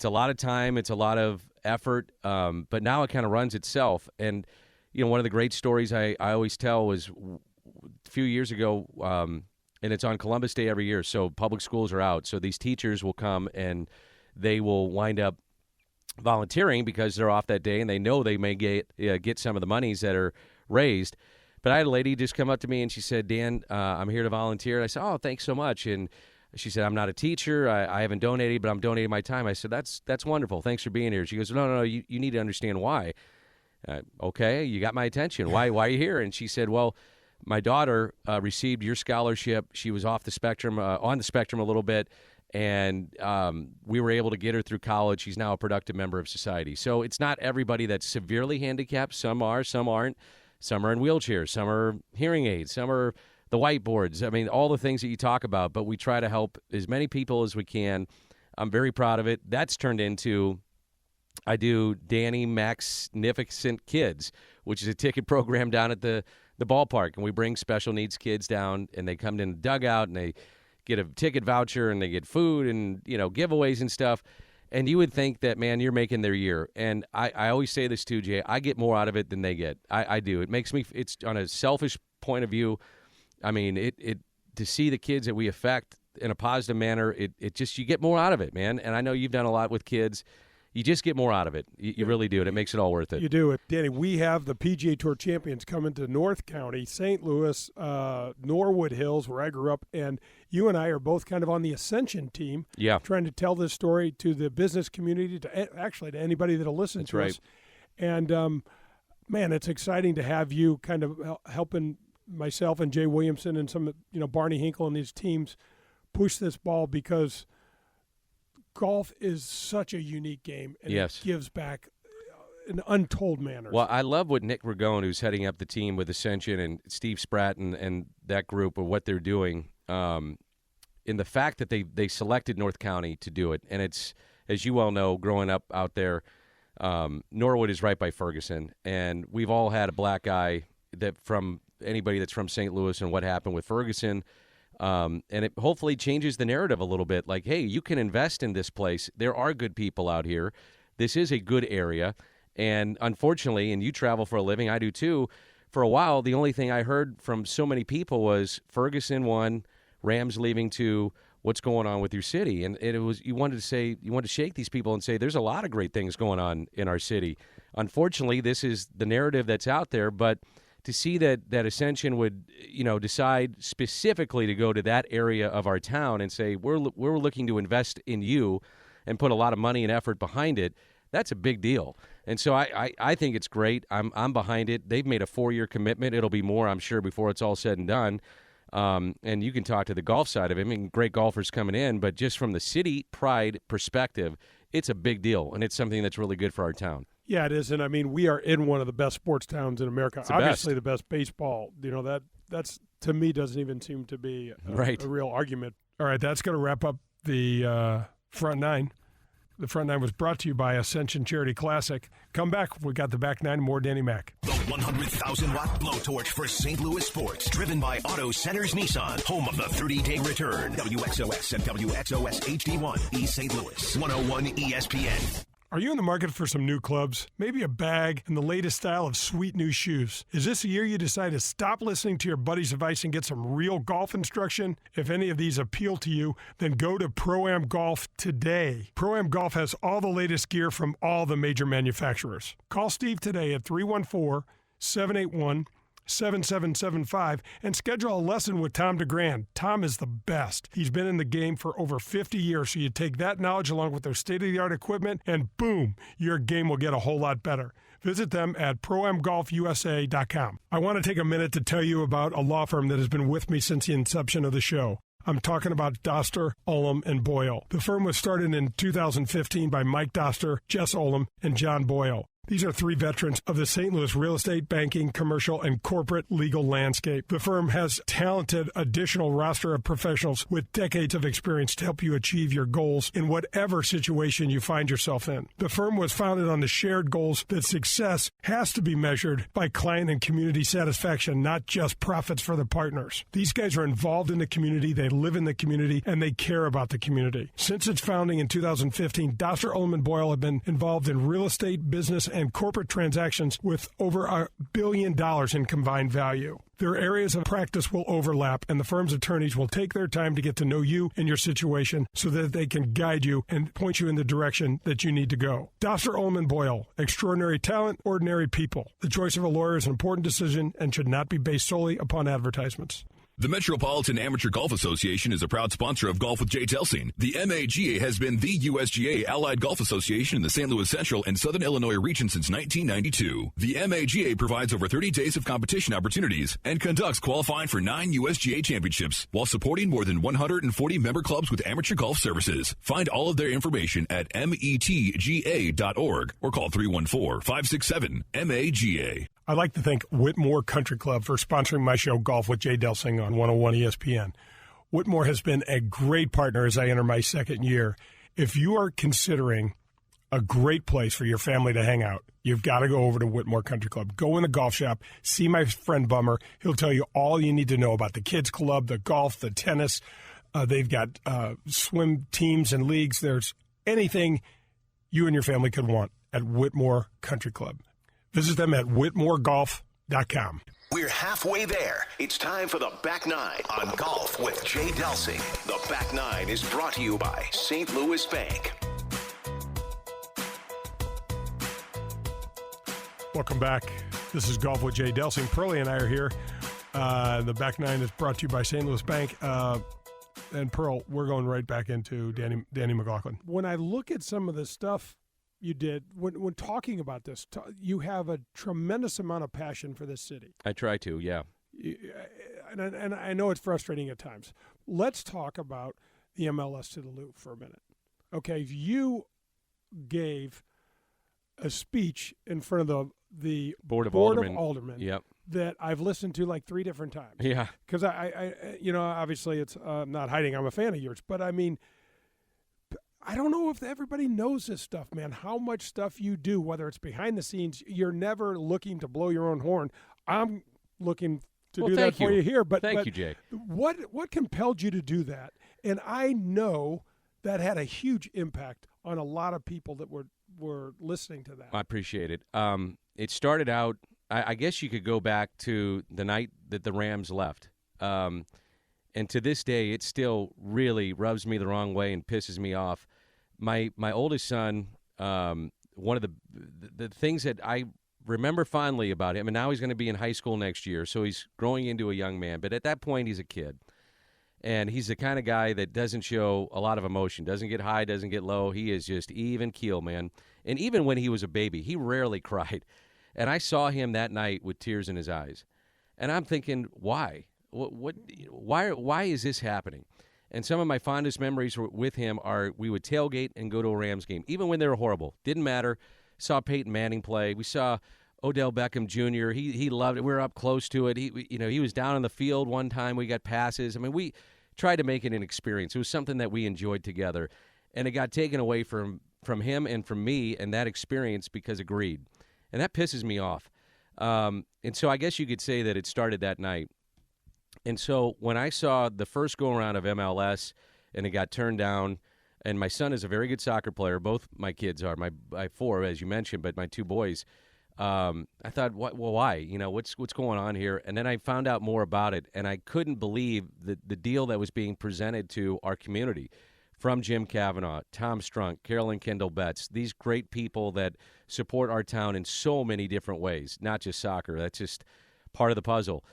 a lot of time, it's a lot of effort, but now it kind of runs itself. And one of the great stories I always tell was a few years ago, and it's on Columbus Day every year. So public schools are out. So these teachers will come and they will wind up volunteering because they're off that day and they know they may get some of the monies that are raised. But I had a lady just come up to me and she said, Dan, I'm here to volunteer. And I said, oh, thanks so much. And she said, I'm not a teacher. I haven't donated, but I'm donating my time. I said, that's wonderful. Thanks for being here. She goes, no, you need to understand why. Okay, you got my attention. Why are you here? And she said, well, my daughter received your scholarship. She was off the spectrum, on the spectrum a little bit. And we were able to get her through college. She's now a productive member of society. So it's not everybody that's severely handicapped. Some are, some aren't. Some are in wheelchairs. Some are hearing aids. Some are the whiteboards. I mean, all the things that you talk about. But we try to help as many people as we can. I'm very proud of it. That's turned into, I do Danny Magnificent Kids, which is a ticket program down at the ballpark. And we bring special needs kids down, and they come in the dugout, and they get a ticket voucher, and they get food and, giveaways and stuff. And you would think that, man, you're making their year. And I always say this too, Jay, I get more out of it than they get. I do. It makes me, it's on a selfish point of view. I mean, it to see the kids that we affect in a positive manner, it just, you get more out of it, man. And I know you've done a lot with kids. You just get more out of it. You really do. And it makes it all worth it. You do it. Danny, we have the PGA Tour champions coming to North County, St. Louis, Norwood Hills, where I grew up. And you and I are both kind of on the Ascension team. Yeah. Trying to tell this story to the business community, to anybody that'll listen to us. And, man, it's exciting to have you kind of helping myself and Jay Williamson and some, Barney Hinkle and these teams push this ball because golf is such a unique game, and Yes. it gives back in untold manners. Well, I love what Nick Ragone, who's heading up the team with Ascension, and Steve Spratt and that group, or what they're doing, in the fact that they selected North County to do it. And it's, as you well know, growing up out there, Norwood is right by Ferguson, and we've all had a black eye that from anybody that's from St. Louis and what happened with Ferguson. And it hopefully changes the narrative a little bit. Like, hey, you can invest in this place. There are good people out here. This is a good area. And unfortunately, and you travel for a living, I do too, for a while, the only thing I heard from so many people was Ferguson 1, Rams leaving 2, what's going on with your city? And it was, you wanted to shake these people and say, there's a lot of great things going on in our city. Unfortunately, this is the narrative that's out there, but to see that Ascension would, decide specifically to go to that area of our town and say, we're looking to invest in you and put a lot of money and effort behind it, that's a big deal. And so I think it's great. I'm behind it. They've made a 4-year commitment. It'll be more, I'm sure, before it's all said and done. And you can talk to the golf side of it. I mean, great golfers coming in, but just from the city pride perspective, it's a big deal, and it's something that's really good for our town. Yeah, it is. And, I mean, we are in one of the best sports towns in America. Obviously the best baseball. That's to me, doesn't even seem to be a real argument. All right, that's going to wrap up the front nine. The front nine was brought to you by Ascension Charity Classic. Come back. We got the back nine, more Danny Mac. The 100,000-watt blowtorch for St. Louis sports, driven by Auto Centers Nissan, home of the 30-day return. WXOS and WXOS HD1, East St. Louis, 101 ESPN. Are you in the market for some new clubs, maybe a bag, and the latest style of sweet new shoes? Is this a year you decide to stop listening to your buddy's advice and get some real golf instruction? If any of these appeal to you, then go to Pro-Am Golf today. Pro-Am Golf has all the latest gear from all the major manufacturers. Call Steve today at 314-781-7775 and schedule a lesson with Tom DeGrand. Tom is the best. He's been in the game for over 50 years, so you take that knowledge along with their state-of-the-art equipment, and boom, your game will get a whole lot better. Visit them at proamgolfusa.com. I want to take a minute to tell you about a law firm that has been with me since the inception of the show. I'm talking about Doster, Ullom, and Boyle. The firm was started in 2015 by Mike Doster, Jess Ullom, and John Boyle. These are 3 veterans of the St. Louis real estate, banking, commercial, and corporate legal landscape. The firm has talented additional roster of professionals with decades of experience to help you achieve your goals in whatever situation you find yourself in. The firm was founded on the shared goals that success has to be measured by client and community satisfaction, not just profits for the partners. These guys are involved in the community, they live in the community, and they care about the community. Since its founding in 2015, Doster, Ullom, and Boyle have been involved in real estate, business, and corporate transactions with over $1 billion in combined value. Their areas of practice will overlap, and the firm's attorneys will take their time to get to know you and your situation so that they can guide you and point you in the direction that you need to go. Doster, Ullom, and Boyle, extraordinary talent, ordinary people. The choice of a lawyer is an important decision and should not be based solely upon advertisements. The Metropolitan Amateur Golf Association is a proud sponsor of Golf with Jay Delsing. The MAGA has been the USGA Allied Golf Association in the St. Louis Central and Southern Illinois region since 1992. The MAGA provides over 30 days of competition opportunities and conducts qualifying for 9 USGA championships while supporting more than 140 member clubs with amateur golf services. Find all of their information at metga.org or call 314-567-MAGA. I'd like to thank Whitmore Country Club for sponsoring my show, Golf with Jay Delsing, on 101 ESPN. Whitmore has been a great partner as I enter my second year. If you are considering a great place for your family to hang out, you've got to go over to Whitmore Country Club. Go in the golf shop, see my friend Bummer. He'll tell you all you need to know about the kids club, the golf, the tennis. They've got swim teams and leagues. There's anything you and your family could want at Whitmore Country Club. Visit them at whitmoregolf.com. We're halfway there. It's time for the Back Nine on Golf with Jay Delsing. The Back Nine is brought to you by St. Louis Bank. Welcome back. This is Golf with Jay Delsing. Pearlie and I are here. The Back Nine is brought to you by St. Louis Bank. And Pearl, we're going right back into Danny McLaughlin. When I look at some of the stuff you did, when talking about this, you have a tremendous amount of passion for this city. I try to, yeah. and I know it's frustrating at times. Let's talk about the MLS to the Loop for a minute. Okay, you gave a speech in front of the Board of Aldermen Yep. that I've listened to like 3 different times. Yeah. Because I obviously it's not hiding. I'm a fan of yours, but I mean, I don't know if everybody knows this stuff, man. How much stuff you do, whether it's behind the scenes, you're never looking to blow your own horn. I'm looking to do that for you here. But thank you, Jay. What compelled you to do that? And I know that had a huge impact on a lot of people that were listening to that. I appreciate it. It started out, I guess you could go back to the night that the Rams left. And to this day, it still really rubs me the wrong way and pisses me off. My oldest son, one of the things that I remember fondly about him, and now he's going to be in high school next year, so he's growing into a young man. But at that point, he's a kid. And he's the kind of guy that doesn't show a lot of emotion, doesn't get high, doesn't get low. He is just even keel, man. And even when he was a baby, he rarely cried. And I saw him that night with tears in his eyes. And I'm thinking, why? Why is this happening? And some of my fondest memories with him are we would tailgate and go to a Rams game, even when they were horrible. Didn't matter. Saw Peyton Manning play. We saw Odell Beckham Jr. He loved it. We were up close to it. He was down on the field one time. We got passes. I mean, we tried to make it an experience. It was something that we enjoyed together, and it got taken away from him and from me and that experience because of greed, and that pisses me off. And so I guess you could say that it started that night. And so when I saw the first go-around of MLS and it got turned down, and my son is a very good soccer player. Both my kids are. I have 4, as you mentioned, but my 2 boys. I thought, why? What's going on here? And then I found out more about it, and I couldn't believe the deal that was being presented to our community from Jim Kavanaugh, Tom Strunk, Carolyn Kendall Betts, these great people that support our town in so many different ways, not just soccer. That's just part of the puzzle.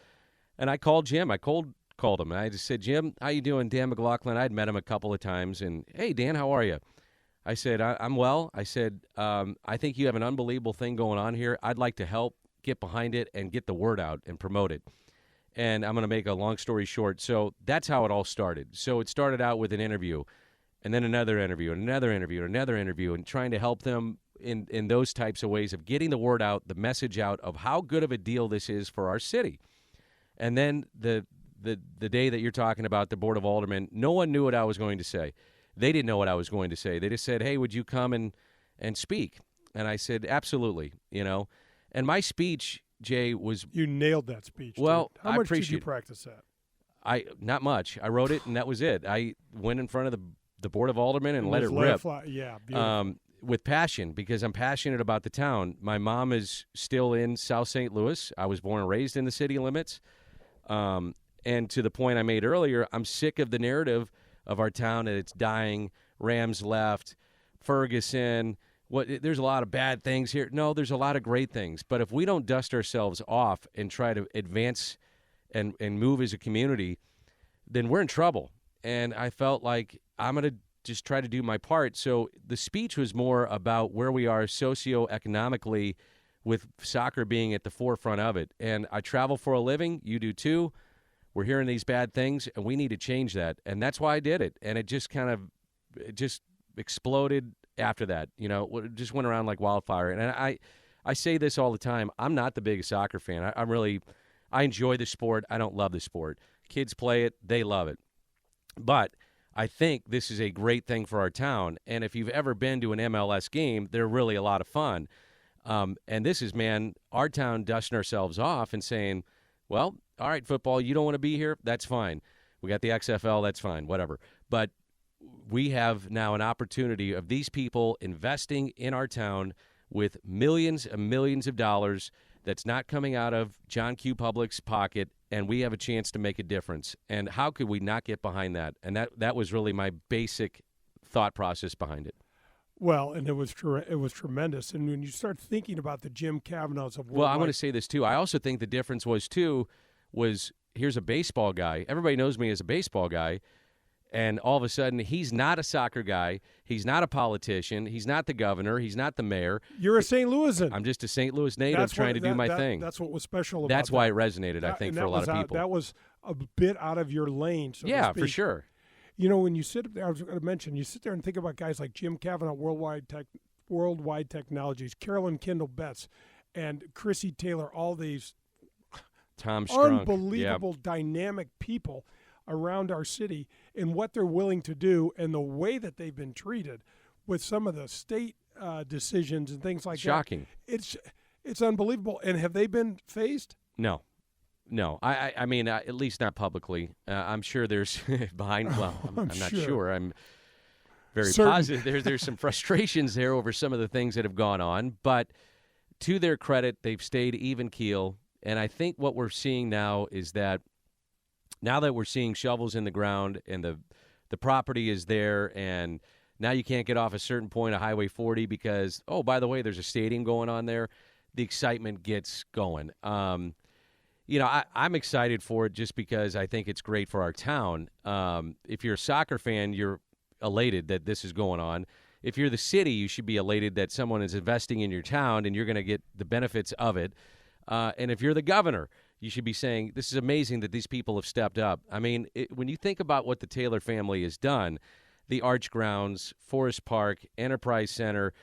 And I called Jim. I called him, and I just said, Jim, how you doing? Dan McLaughlin. I'd met him a couple of times, and, hey, Dan, how are you? I said, I'm well. I said, I think you have an unbelievable thing going on here. I'd like to help get behind it and get the word out and promote it. And I'm going to make a long story short. So that's how it all started. So it started out with an interview, and then another interview, and another interview, and another interview, and trying to help them in those types of ways of getting the word out, the message out of how good of a deal this is for our city. And then the day that you're talking about, the Board of Aldermen, no one knew what I was going to say. They didn't know what I was going to say. They just said, hey, would you come and speak? And I said, absolutely, And my speech, Jay, was... You nailed that speech. Well, dude. How much did you practice that? Not much. I wrote it, and that was it. I went in front of the Board of Aldermen and let it rip. Yeah, beautiful. With passion, because I'm passionate about the town. My mom is still in South St. Louis. I was born and raised in the city limits. And to the point I made earlier, I'm sick of the narrative of our town that it's dying, Rams left, Ferguson. There's a lot of bad things here. No, there's a lot of great things. But if we don't dust ourselves off and try to advance and move as a community, then we're in trouble. And I felt like I'm going to just try to do my part. So the speech was more about where we are socioeconomically with soccer being at the forefront of it. And I travel for a living. You do too. We're hearing these bad things, and we need to change that. And that's why I did it. And it just just exploded after that. It just went around like wildfire. And I say this all the time. I'm not the biggest soccer fan. I enjoy the sport. I don't love the sport. Kids play it. They love it. But I think this is a great thing for our town. And if you've ever been to an MLS game, they're really a lot of fun. And this is, our town dusting ourselves off and saying, well, all right, football, you don't want to be here? That's fine. We got the XFL, that's fine, whatever. But we have now an opportunity of these people investing in our town with millions and millions of dollars that's not coming out of John Q. Public's pocket, and we have a chance to make a difference. And how could we not get behind that? And that was really my basic thought process behind it. Well, and it was tremendous. And when you start thinking about the Jim Kavanaughs of I'm going to say this, too. I also think the difference was here's a baseball guy. Everybody knows me as a baseball guy. And all of a sudden, he's not a soccer guy. He's not a politician. He's not the governor. He's not the mayor. You're a St. Louisan. I'm just a St. Louis native trying to do my thing. That's what was special about That's why it resonated, I think, for a lot of people. That was a bit out of your lane, so to speak. For sure. You know, when you sit there, I was going to mention, you sit there and think about guys like Jim Cavanaugh, Worldwide Technologies, Carolyn Kendall Betts, and Chrissy Taylor, all these Tom Strunk. Unbelievable, dynamic people around our city and what they're willing to do and the way that they've been treated with some of the state decisions and things like Shocking. that. It's unbelievable. And have they been phased? No. I mean, at least not publicly. I'm sure there's behind. Well, I'm not sure. I'm very positive. There's some frustrations there over some of the things that have gone on. But to their credit, they've stayed even keel. And I think what we're seeing now is that now that we're seeing shovels in the ground and the property is there, and now you can't get off a certain point of Highway 40 because, oh, by the way, there's a stadium going on there, the excitement gets going. I'm excited for it just because I think it's great for our town. If you're a soccer fan, you're elated that this is going on. If you're the city, you should be elated that someone is investing in your town and you're going to get the benefits of it. And if you're the governor, you should be saying, this is amazing that these people have stepped up. I mean, when you think about what the Taylor family has done, the Arch Grounds, Forest Park, Enterprise Center,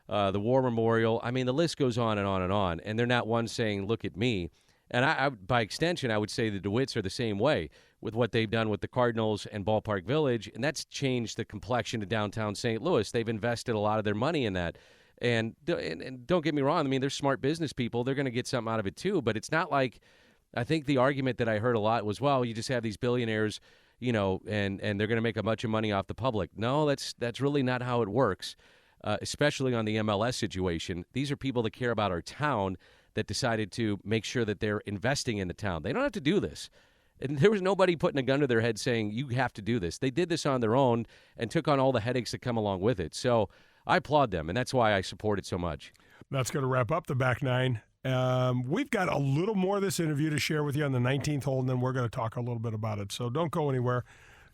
the War Memorial, I mean, the list goes on and on and on. And they're not one saying, look at me. And I by extension, I would say the DeWitts are the same way with what they've done with the Cardinals and Ballpark Village. And that's changed the complexion of downtown St. Louis. They've invested a lot of their money in that. And don't get me wrong. I mean, they're smart business people. They're going to get something out of it, too. But it's not like I think the argument that I heard a lot was, well, you just have these billionaires, and they're going to make a bunch of money off the public. No, that's really not how it works, especially on the MLS situation. These are people that care about our town that decided to make sure that they're investing in the town. They don't have to do this. And there was nobody putting a gun to their head saying, you have to do this. They did this on their own and took on all the headaches that come along with it. So I applaud them, and that's why I support it so much. That's going to wrap up the back nine. We've got a little more of this interview to share with you on the 19th hole, and then we're going to talk a little bit about it. So don't go anywhere.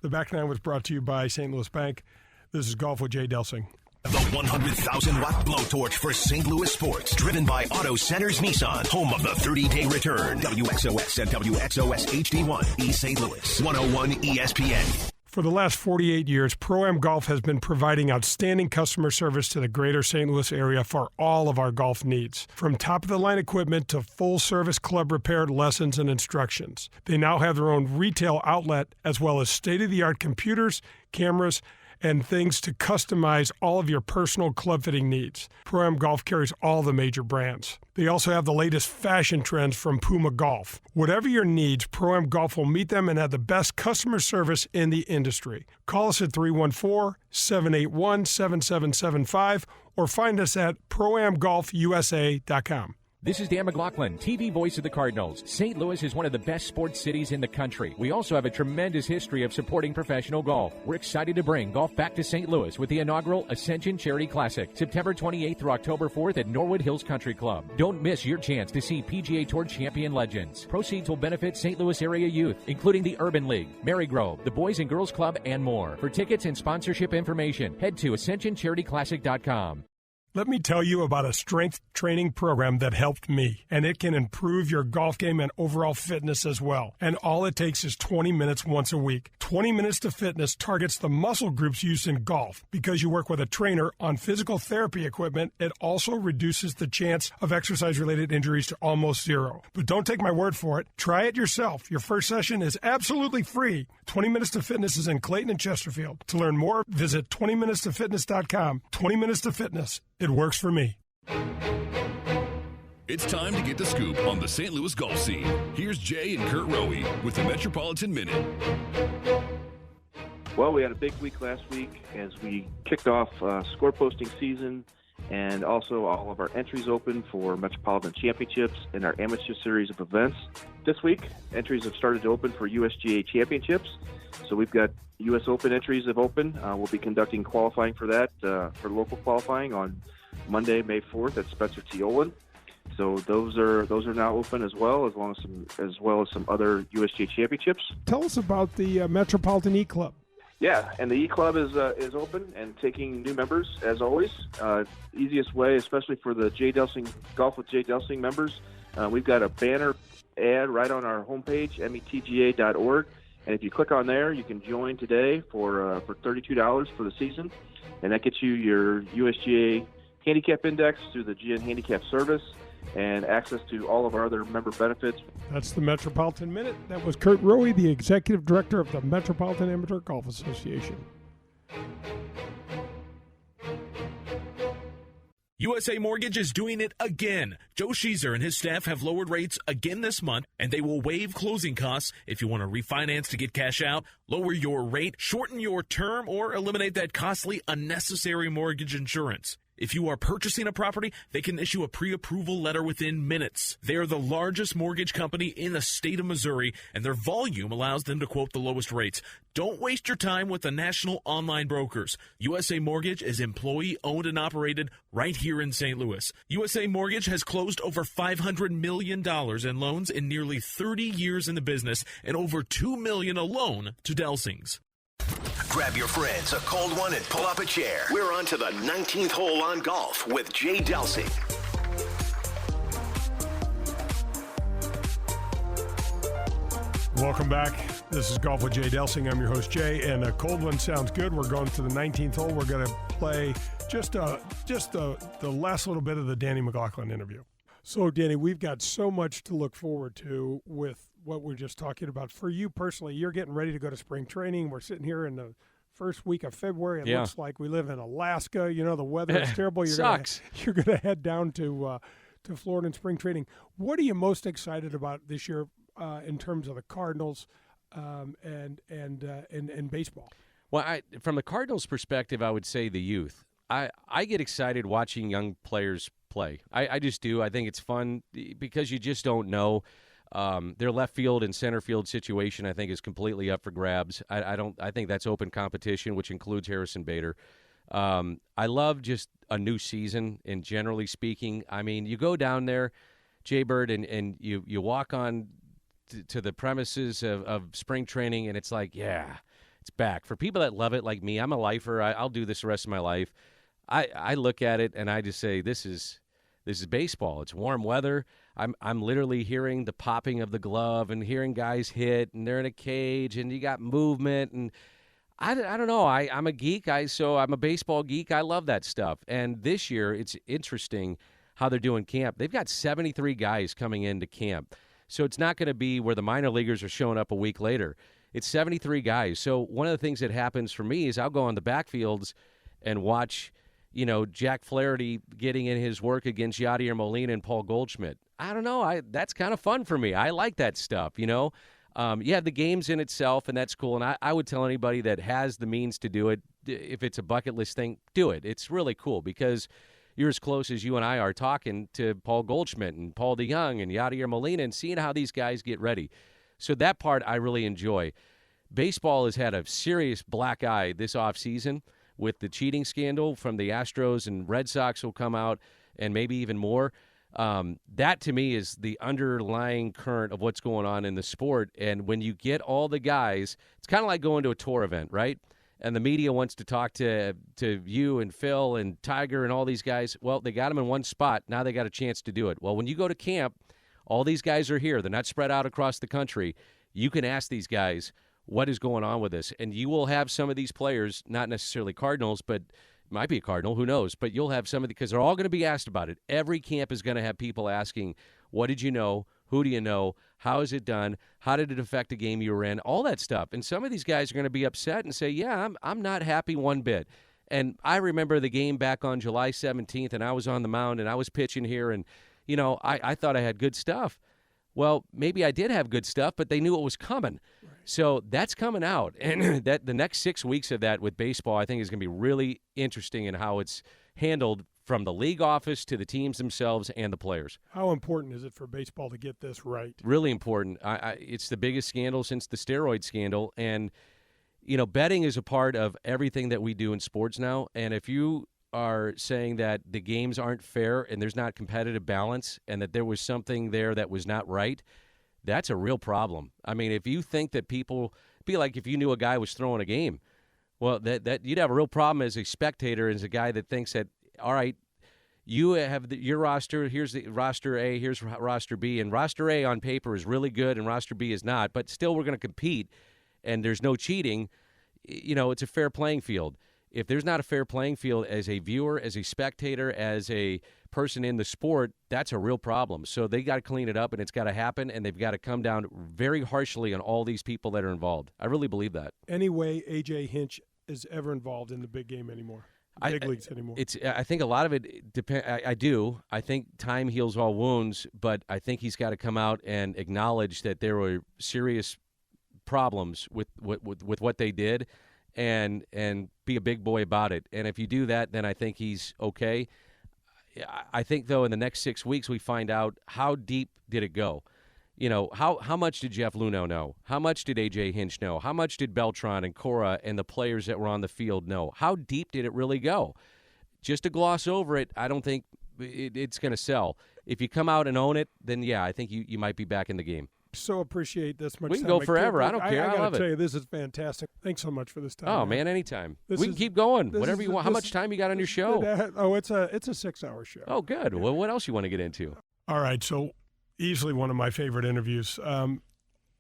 The back nine was brought to you by St. Louis Bank. This is Golf with Jay Delsing. The 100,000-watt blowtorch for St. Louis sports, driven by Auto Centers Nissan, home of the 30-day return. WXOX and WXOS HD1, East St. Louis, 101 ESPN. For the last 48 years, Pro-Am Golf has been providing outstanding customer service to the greater St. Louis area for all of our golf needs. From top-of-the-line equipment to full-service club repair lessons and instructions. They now have their own retail outlet as well as state-of-the-art computers, cameras, and things to customize all of your personal club fitting needs. Pro-Am Golf carries all the major brands. They also have the latest fashion trends from Puma Golf. Whatever your needs, Pro-Am Golf will meet them and have the best customer service in the industry. Call us at 314-781-7775 or find us at proamgolfusa.com. This is Dan McLaughlin, TV voice of the Cardinals. St. Louis is one of the best sports cities in the country. We also have a tremendous history of supporting professional golf. We're excited to bring golf back to St. Louis with the inaugural Ascension Charity Classic, September 28th through October 4th at Norwood Hills Country Club. Don't miss your chance to see PGA Tour champion legends. Proceeds will benefit St. Louis area youth, including the Urban League, Marygrove, the Boys and Girls Club, and more. For tickets and sponsorship information, head to AscensionCharityClassic.com. Let me tell you about a strength training program that helped me, and it can improve your golf game and overall fitness as well. And all it takes is 20 minutes once a week. 20 Minutes to Fitness targets the muscle groups used in golf. Because you work with a trainer on physical therapy equipment, it also reduces the chance of exercise-related injuries to almost zero. But don't take my word for it. Try it yourself. Your first session is absolutely free. 20 Minutes to Fitness is in Clayton and Chesterfield. To learn more, visit 20minutestofitness.com. 20 Minutes to Fitness. It works for me. It's time to get the scoop on the St. Louis golf scene. Here's Jay and Kurt Rowe with the Metropolitan Minute. Well, we had a big week last week as we kicked off score posting season, and also all of our entries open for Metropolitan Championships and our amateur series of events. This week, entries have started to open for USGA Championships. So we've got U.S. Open entries have opened. We'll be conducting qualifying for that, for local qualifying on Monday, May 4th at Spencer T. Olin. So those are now open as well as some other USGA championships. Tell us about the Metropolitan E Club. Yeah, and the E-Club is open and taking new members, as always. Easiest way, especially for the Jay Delsing Golf with Jay Delsing members, we've got a banner ad right on our homepage, metga.org. And if you click on there, you can join today for $32 for the season. And that gets you your USGA handicap index through the GN Handicap Service and access to all of our other member benefits. That's the Metropolitan Minute. That was Kurt Rowe, the Executive Director of the Metropolitan Amateur Golf Association. USA Mortgage is doing it again. Joe Sheezer and his staff have lowered rates again this month, and they will waive closing costs if you want to refinance to get cash out, lower your rate, shorten your term, or eliminate that costly, unnecessary mortgage insurance. If you are purchasing a property, they can issue a pre-approval letter within minutes. They are the largest mortgage company in the state of Missouri, and their volume allows them to quote the lowest rates. Don't waste your time with the national online brokers. USA Mortgage is employee-owned and operated right here in St. Louis. USA Mortgage has closed over $500 million in loans in nearly 30 years in the business and over $2 million alone to Delsings. Grab your friends, a cold one, and pull up a chair. We're on to the 19th hole on golf with Jay Delsing. Welcome back. This is Golf with Jay Delsing. I'm your host, Jay, and a cold one sounds good. We're going to the 19th hole. We're going to play just the last little bit of the Danny McLaughlin interview. So, Danny, we've got so much to look forward to with what we're just talking about. For you personally, you're getting ready to go to spring training. We're sitting here in the first week of February. It looks like we live in Alaska. You know, the weather is terrible. You're going to head down to Florida in spring training. What are you most excited about this year in terms of the Cardinals and baseball? Well, from the Cardinals' perspective, I would say the youth. I get excited watching young players play. I just do. I think it's fun because you just don't know. Their left field and center field situation, I think, is completely up for grabs. I think that's open competition, which includes Harrison Bader. I love just a new season, and generally speaking, I mean, you go down there, Jay Bird, and you walk on to the premises of spring training, and it's like, yeah, it's back. For people that love it like me, I'm a lifer. I'll do this the rest of my life. I look at it, and I just say, this is baseball. It's warm weather. I'm literally hearing the popping of the glove and hearing guys hit, and they're in a cage, and you got movement. And I don't know. I'm a geek. So I'm a baseball geek. I love that stuff. And this year, it's interesting how they're doing camp. They've got 73 guys coming into camp. So it's not going to be where the minor leaguers are showing up a week later. It's 73 guys. So one of the things that happens for me is I'll go on the backfields and watch, Jack Flaherty getting in his work against Yadier Molina and Paul Goldschmidt. I don't know. That's kind of fun for me. I like that stuff, You have the games in itself, and that's cool. And I would tell anybody that has the means to do it, if it's a bucket list thing, do it. It's really cool because you're as close as you and I are talking to Paul Goldschmidt and Paul DeYoung and Yadier Molina and seeing how these guys get ready. So that part I really enjoy. Baseball has had a serious black eye this offseason with the cheating scandal from the Astros, and Red Sox will come out, and maybe even more. That, to me, is the underlying current of what's going on in the sport. And when you get all the guys, it's kind of like going to a tour event, right? And the media wants to talk to you and Phil and Tiger and all these guys. Well, they got them in one spot. Now they got a chance to do it. Well, when you go to camp, all these guys are here. They're not spread out across the country. You can ask these guys, what is going on with this? And you will have some of these players, not necessarily Cardinals, but might be a Cardinal, who knows? But you'll have some of because they're all going to be asked about it. Every camp is going to have people asking, what did you know? Who do you know? How is it done? How did it affect the game you were in? All that stuff. And some of these guys are going to be upset and say, yeah, I'm not happy one bit. And I remember the game back on July 17th, and I was on the mound, and I was pitching here, and, I thought I had good stuff. Well, maybe I did have good stuff, but they knew it was coming. Right. So that's coming out. And that the next 6 weeks of that with baseball, I think, is going to be really interesting in how it's handled from the league office to the teams themselves and the players. How important is it for baseball to get this right? Really important. It's the biggest scandal since the steroid scandal. And, betting is a part of everything that we do in sports now. And if you are saying that the games aren't fair and there's not competitive balance and that there was something there that was not right, that's a real problem. I mean, if you think that people – be like if you knew a guy was throwing a game. Well, that you'd have a real problem as a spectator, as a guy that thinks that, all right, you have your roster, here's the roster A, here's roster B, and roster A on paper is really good and roster B is not, but still we're going to compete, and there's no cheating. It's a fair playing field. If there's not a fair playing field as a viewer, as a spectator, as a person in the sport, that's a real problem. So they got to clean it up, and it's got to happen, and they've got to come down very harshly on all these people that are involved. I really believe that. Any way A.J. Hinch is ever involved in the big game anymore, big leagues anymore? I think a lot of it depends. I do. I think time heals all wounds, but I think he's got to come out and acknowledge that there were serious problems with what they did, and be a big boy about it. And if you do that, then I think he's okay. I think, though, in the next 6 weeks, we find out how deep did it go. How much did Jeff Luhnow know? How much did A.J. Hinch know? How much did Beltran and Cora and the players that were on the field know? How deep did it really go? Just to gloss over it, I don't think it's going to sell. If you come out and own it, then, yeah, I think you might be back in the game. So appreciate this much. We can time. go forever. I don't care. I love gotta tell it. you, this is fantastic. Thanks so much for this time. Oh man, anytime. We can keep going. Whatever you want. How much time you got on your show? It's a 6-hour show. Oh, good. Well, what else you want to get into? All right. So easily one of my favorite interviews.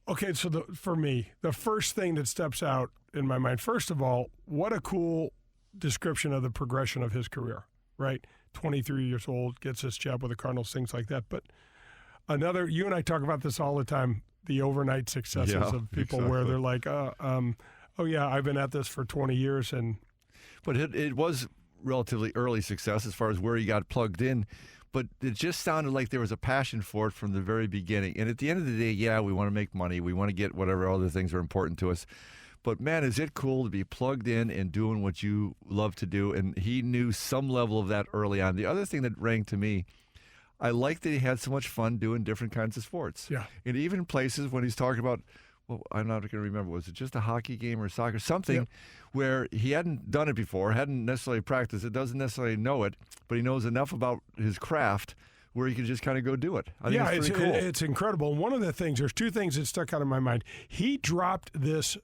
Okay, so for me, the first thing that steps out in my mind, first of all, what a cool description of the progression of his career. Right, 23 years old, gets his job with the Cardinals, things like that. But another, you and I talk about this all the time, the overnight successes of people where they're like, oh yeah, I've been at this for 20 years. But it was relatively early success as far as where he got plugged in. But it just sounded like there was a passion for it from the very beginning. And at the end of the day, yeah, we want to make money. We want to get whatever other things are important to us. But, man, is it cool to be plugged in and doing what you love to do. And he knew some level of that early on. The other thing that rang to me, I like that he had so much fun doing different kinds of sports. Yeah. And even places when he's talking about, well, I'm not going to remember, was it just a hockey game or soccer? Something where he hadn't done it before, hadn't necessarily practiced it, doesn't necessarily know it, but he knows enough about his craft where he can just kind of go do it. I think it's pretty cool. It's incredible. And one of the things, there's two things that stuck out in my mind. He dropped this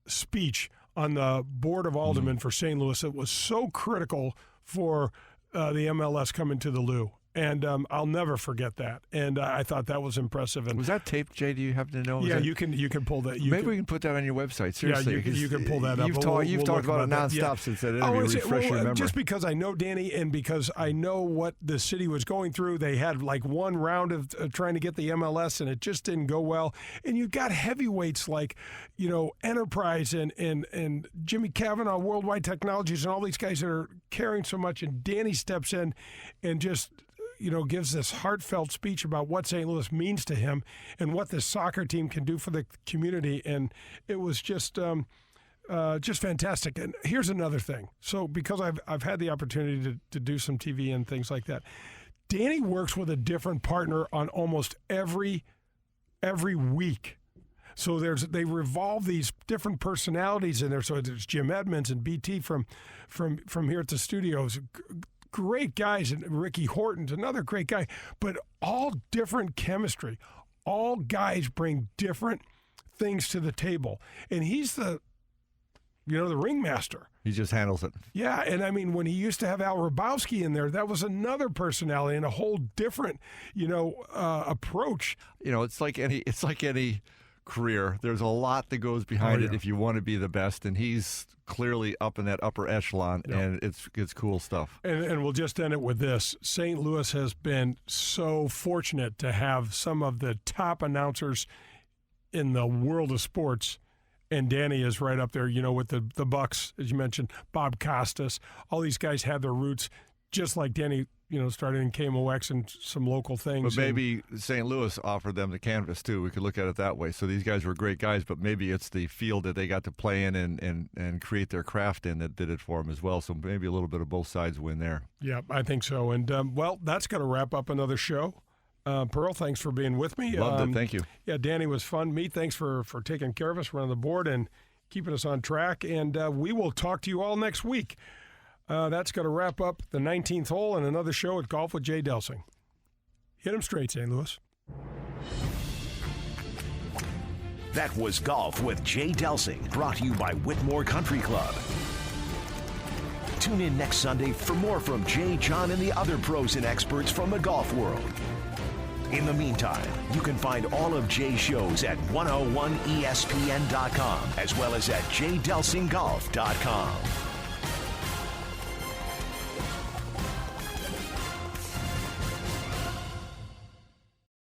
speech on the Board of Aldermen for St. Louis. It was so critical for the MLS coming to the Lou. And I'll never forget that. And I thought that was impressive. And was that taped, Jay? Do you happen to know? Yeah, you can pull that. Maybe we can put that on your website. Seriously, yeah, you can pull that up. You've talked about it nonstop since that interview. Refresh your memory. Just because I know Danny and because I know what the city was going through, they had like one round of trying to get the MLS, and it just didn't go well. And you've got heavyweights like, Enterprise and Jimmy Cavanaugh, Worldwide Technologies, and all these guys that are carrying so much. And Danny steps in and just gives this heartfelt speech about what St. Louis means to him and what this soccer team can do for the community. And it was just fantastic. And here's another thing. So because I've had the opportunity to do some TV and things like that, Danny works with a different partner on almost every week. So they revolve these different personalities in there. So there's Jim Edmonds and BT from here at the studios. Great guys, and Ricky Horton's another great guy, but all different chemistry. All guys bring different things to the table, and he's the ringmaster. He just handles it. Yeah, and I mean, when he used to have Al Rabowski in there, that was another personality and a whole different, approach. It's like any career. There's a lot that goes behind it if you want to be the best, and he's clearly up in that upper echelon, and it's cool stuff. And we'll just end it with this. St. Louis has been so fortunate to have some of the top announcers in the world of sports, and Danny is right up there, with the Bucks, as you mentioned, Bob Costas. All these guys had their roots, just like Danny started in KMOX and some local things. But maybe St. Louis offered them the canvas, too. We could look at it that way. So these guys were great guys, but maybe it's the field that they got to play in and create their craft in that did it for them as well. So maybe a little bit of both sides win there. Yeah, I think so. And, that's going to wrap up another show. Pearl, thanks for being with me. Loved it. Thank you. Yeah, Danny was fun. Me, thanks for taking care of us, running the board, and keeping us on track. And we will talk to you all next week. That's going to wrap up the 19th hole and another show at Golf with Jay Delsing. Hit 'em straight, St. Louis. That was Golf with Jay Delsing, brought to you by Whitmore Country Club. Tune in next Sunday for more from Jay, John, and the other pros and experts from the golf world. In the meantime, you can find all of Jay's shows at 101ESPN.com as well as at jdelsinggolf.com.